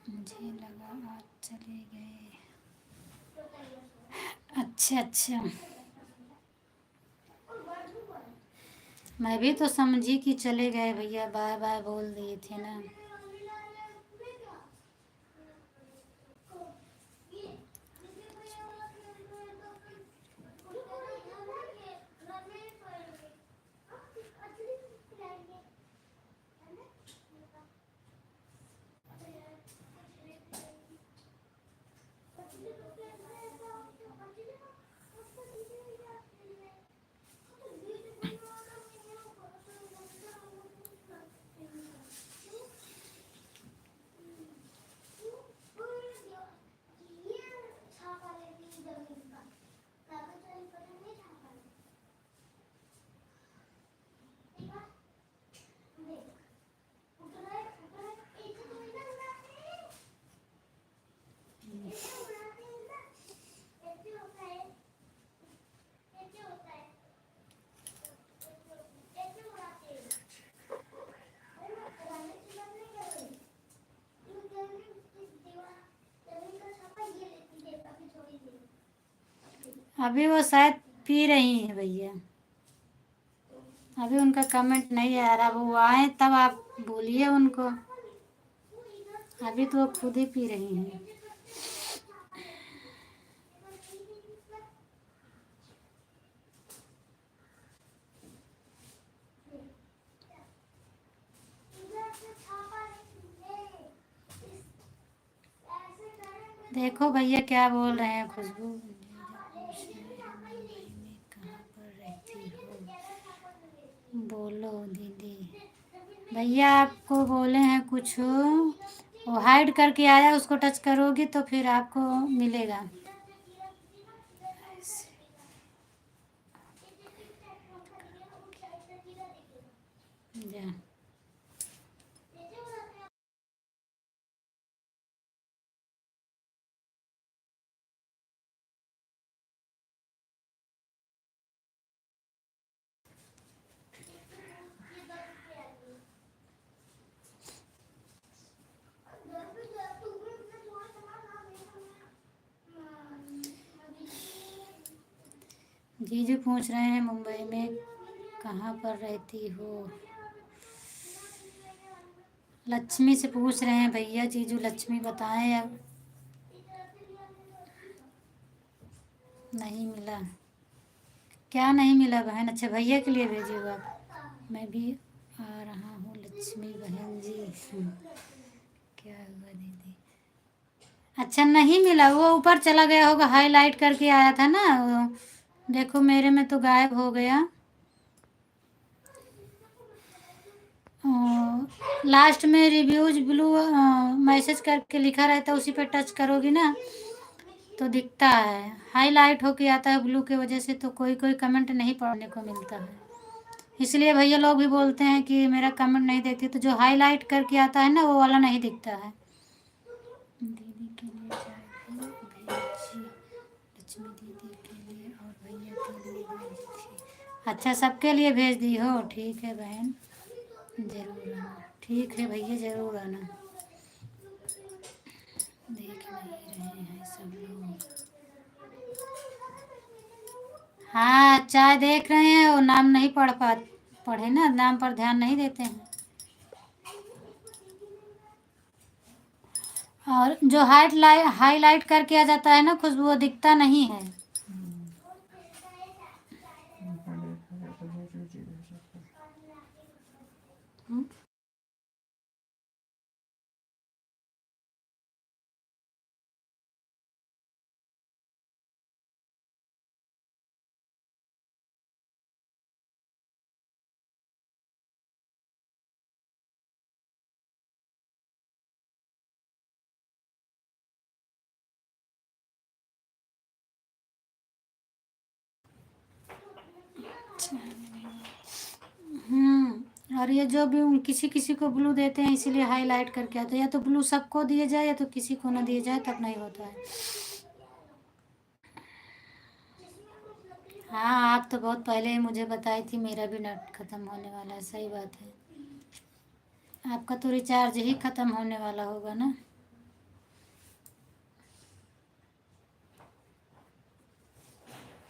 मुझे लगा आज चले गए। अच्छा अच्छा, मैं भी तो समझी कि चले गए भैया, बाय बाय बोल दिए थे ना। अभी वो शायद पी रही हैं भैया, अभी उनका कमेंट नहीं आ रहा, वो आए तब आप बोलिए उनको, अभी तो वो खुद ही पी रही हैं। देखो भैया क्या बोल रहे हैं। खुशबू कहाँ पर रहती हो, बोलो दीदी। भैया आपको बोले हैं कुछ, वो हाइड करके आया, उसको टच करोगी तो फिर आपको मिलेगा। जा जीजू पूछ रहे हैं मुंबई में कहाँ पर रहती हो। लक्ष्मी से पूछ रहे हैं भैया, जीजू लक्ष्मी बताएं। अब नहीं मिला, क्या नहीं मिला बहन? अच्छा भैया के लिए भेजिएगा आप। मैं भी आ रहा हूँ लक्ष्मी बहन जी। क्या हुआ दीदी? अच्छा नहीं मिला, वो ऊपर चला गया होगा, हाईलाइट करके आया था ना वो। देखो मेरे में तो गायब हो गया। लास्ट में रिव्यूज ब्लू मैसेज करके लिखा रहता है, उसी पे टच करोगी ना तो दिखता है, हाईलाइट होके आता है ब्लू के वजह से, तो कोई कोई कमेंट नहीं पढ़ने को मिलता है। इसलिए भैया लोग भी बोलते हैं कि मेरा कमेंट नहीं देखती, तो जो हाईलाइट करके आता है ना वो वाला नहीं दिखता है। दीदी के लिए चाय भेजी, लक्ष्मी दीदी के लिए और भैया के लिए भेजी थी। अच्छा सबके लिए भेज दी हो, ठीक है बहन, ज़रूर आना। ठीक है भैया ज़रूर आना। देख नहीं रहे हैं सब लोग। हाँ चाय देख रहे हैं, वो नाम नहीं पढ़े ना, नाम पर ध्यान नहीं देते हैं। और जो हाईलाइट करके आ जाता है ना खुशबू, वो दिखता नहीं है। उनका देखा गया तो बहुत रुचि हो सकता है। हम्म? और ये जो भी किसी किसी को ब्लू देते हैं इसीलिए हाईलाइट करके आता है, या तो ब्लू सबको दिए जाए या तो किसी को ना दिए जाए, तब नहीं होता है। हाँ आप तो बहुत पहले ही मुझे बताई थी, मेरा भी नेट ख़त्म होने वाला है। सही बात है, आपका तो रिचार्ज ही ख़त्म होने वाला होगा ना।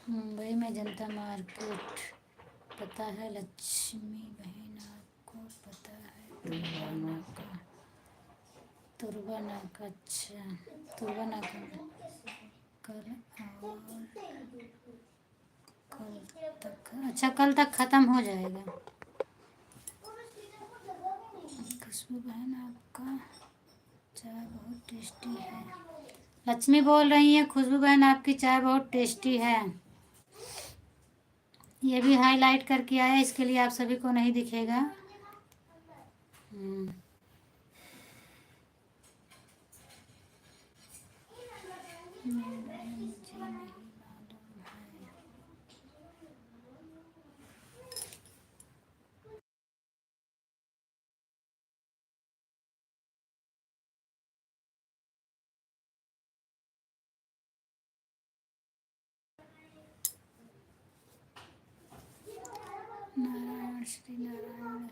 मुंबई में जनता मार्केट पता है लक्ष्मी बहन, आपको पता है तुरबा का? तुरबा नाका, अच्छा तुरबा नाका कल और कल तक, अच्छा कल तक ख़त्म हो जाएगा। खुशबू बहन आपका चाय बहुत टेस्टी है। लक्ष्मी बोल रही है खुशबू बहन आपकी चाय बहुत टेस्टी है। ये भी हाईलाइट करके आया, इसके लिए आप सभी को नहीं दिखेगा। हम्म, मुझे नहीं मालूम है। नारायण श्री नारायण।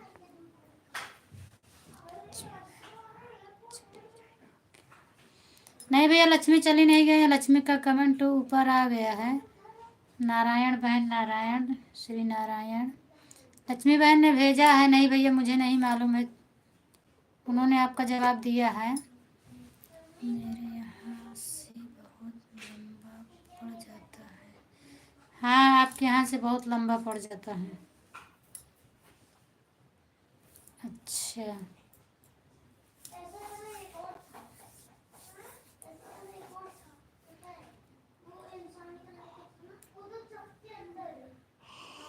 नहीं भैया लक्ष्मी चली नहीं गई है, लक्ष्मी का कमेंट ऊपर आ गया है, नारायण बहन, नारायण, श्री नारायण। लक्ष्मी बहन ने भेजा है, नहीं भैया मुझे नहीं मालूम है, उन्होंने आपका जवाब दिया है। मेरे यहाँ से बहुत लंबा पड़ जाता है। हाँ, आपके यहाँ से बहुत लंबा पड़ जाता है। अच्छा,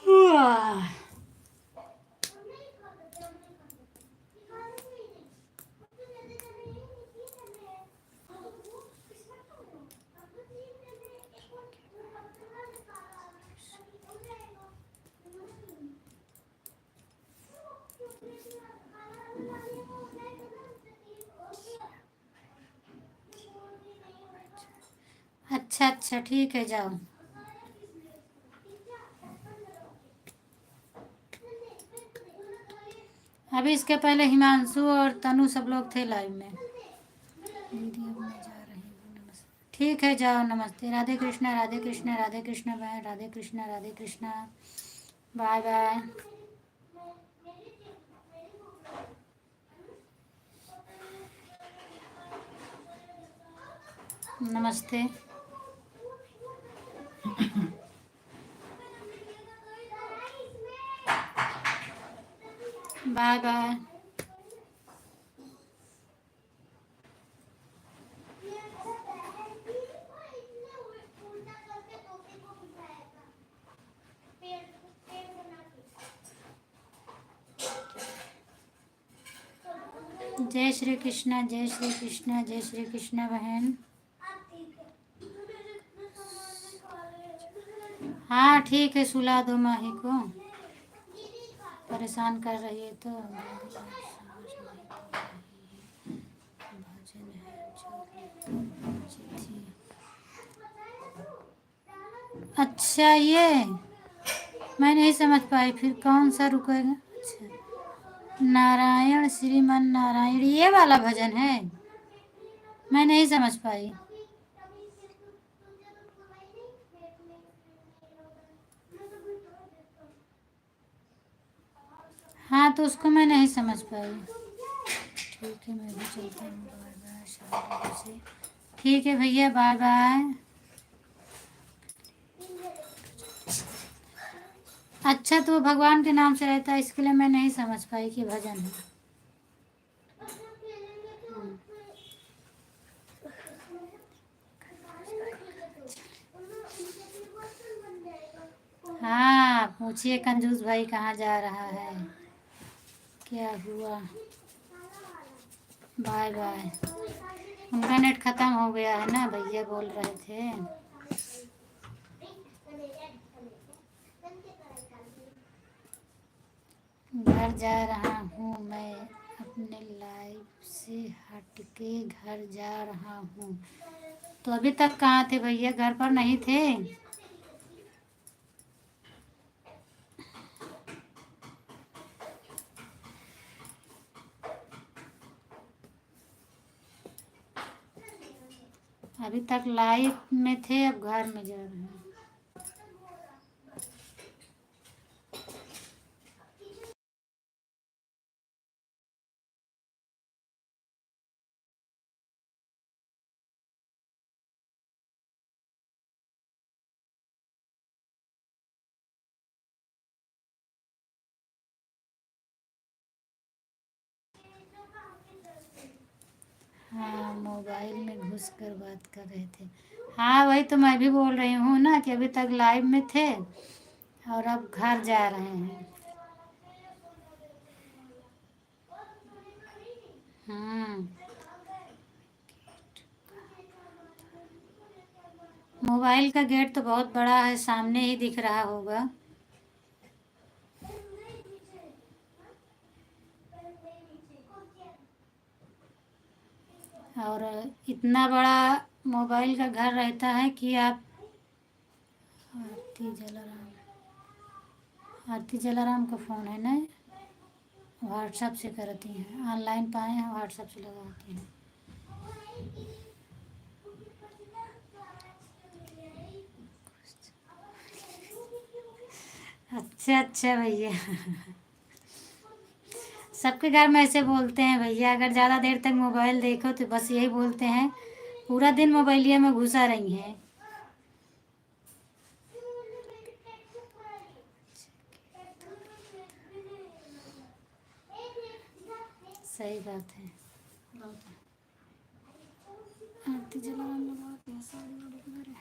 वाह। अच्छा अच्छा, ठीक है, जाओ। अभी इसके पहले हिमांशु और तनु सब लोग थे लाइव में। दीदी अब मैं जा रही हूँ, नमस्ते। ठीक है, जाओ, नमस्ते। राधे कृष्णा, राधे कृष्णा, राधे कृष्णा बहन, राधे कृष्णा, राधे कृष्णा। Bye bye. नमस्ते, बाय बाय। जय श्री कृष्णा, जय श्री कृष्णा, जय श्री कृष्णा बहन। हाँ ठीक है, सुला दो माही को, परेशान कर रही है तो। भजन है जो लिखी थी। अच्छा, ये मैं नहीं समझ पाई, फिर कौन सा रुकेगा? अच्छा, नारायण श्रीमन नारायण, ये वाला भजन है, मैं नहीं समझ पाई। हाँ, तो उसको मैं नहीं समझ पाई। ठीक है, मैं भी चलता हूँ, बाय बाय, शाम से। ठीक है भैया, बाय बाय। अच्छा, तो वो भगवान के नाम से रहता है, इसके लिए मैं नहीं समझ पाई कि भजन है। हाँ, पूछिए कंजूस भाई कहाँ जा रहा है, क्या हुआ? Bye bye. उनका नेट खत्म हो गया है ना, भैया बोल रहे थे। घर जा रहा हूँ मैं, अपने लाइफ से हटके घर जा रहा हूँ। तो अभी तक कहाँ थे भैया, घर पर नहीं थे? अभी तक लाइव में थे, अब घर में जा रहे हैं। हाँ, मोबाइल में घुस कर बात कर रहे थे। हाँ, वही तो मैं भी बोल रही हूँ ना कि अभी तक लाइव में थे और अब घर जा रहे हैं। हम्म। मोबाइल का गेट तो बहुत बड़ा है, सामने ही दिख रहा होगा। और इतना बड़ा मोबाइल का घर रहता है कि आप आरती जलाराम का फ़ोन है ना, व्हाट्सएप से करती हैं, ऑनलाइन पाए हैं, व्हाट्सएप से लगाती हैं। अच्छा अच्छा भैया। सबके घर में ऐसे बोलते हैं भैया, अगर ज़्यादा देर तक मोबाइल देखो तो बस यही बोलते हैं पूरा दिन मोबाइलिया में घुसा रही हैं। सही बात है। आरती जलावन लगा के साड़ी वाड़ी के घर।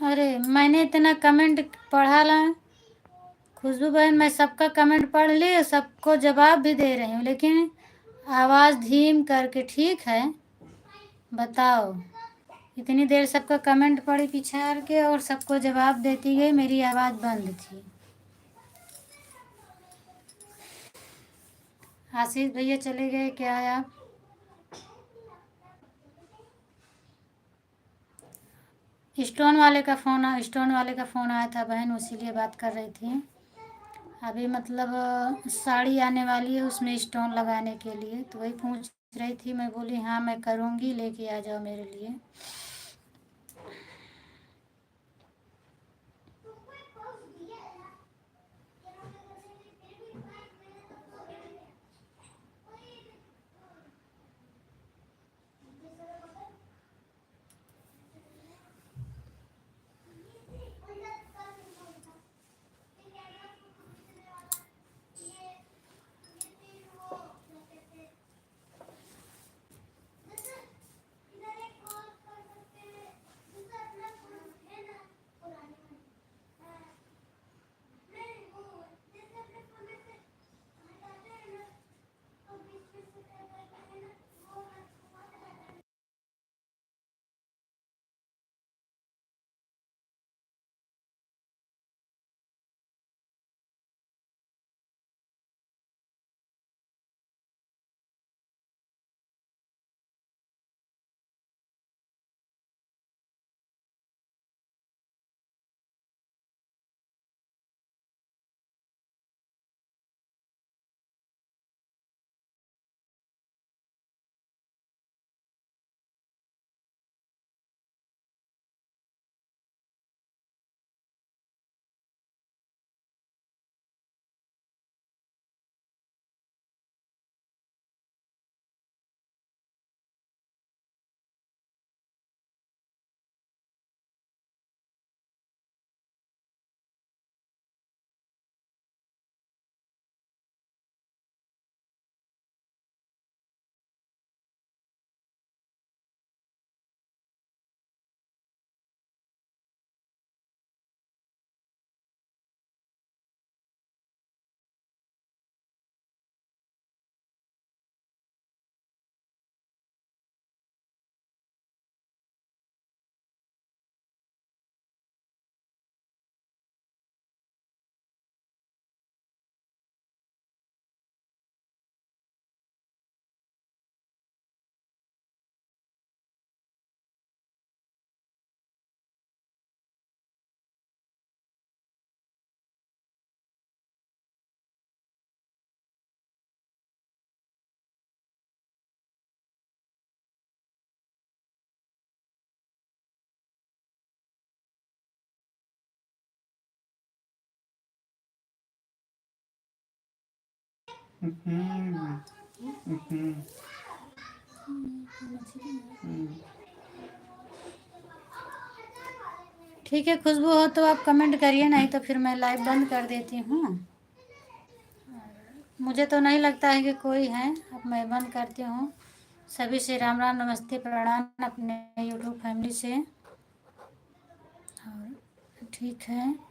अरे मैंने इतना कमेंट पढ़ा ला खुशबू बहन, मैं सबका कमेंट पढ़ ली, सबको जवाब भी दे रही हूँ, लेकिन आवाज़ धीम करके। ठीक है, बताओ। इतनी देर सबका कमेंट पढ़ी पिछाड़ के और सबको जवाब देती गई, मेरी आवाज़ बंद थी। आशीष भैया चले गए क्या आप? स्टोन वाले का फ़ोन आया था बहन, इसीलिए बात कर रही थी। अभी मतलब साड़ी आने वाली है, उसमें स्टोन लगाने के लिए, तो वही पूछ रही थी। मैं बोली हाँ मैं करूँगी, लेके आ जाओ मेरे लिए। ठीक है खुशबू, हो तो आप कमेंट करिए, नहीं तो फिर मैं लाइव बंद कर देती हूँ। मुझे तो नहीं लगता है कि कोई है, अब मैं बंद करती हूँ। सभी से राम राम, नमस्ते, प्रणाम अपने यूट्यूब फैमिली से। और ठीक है।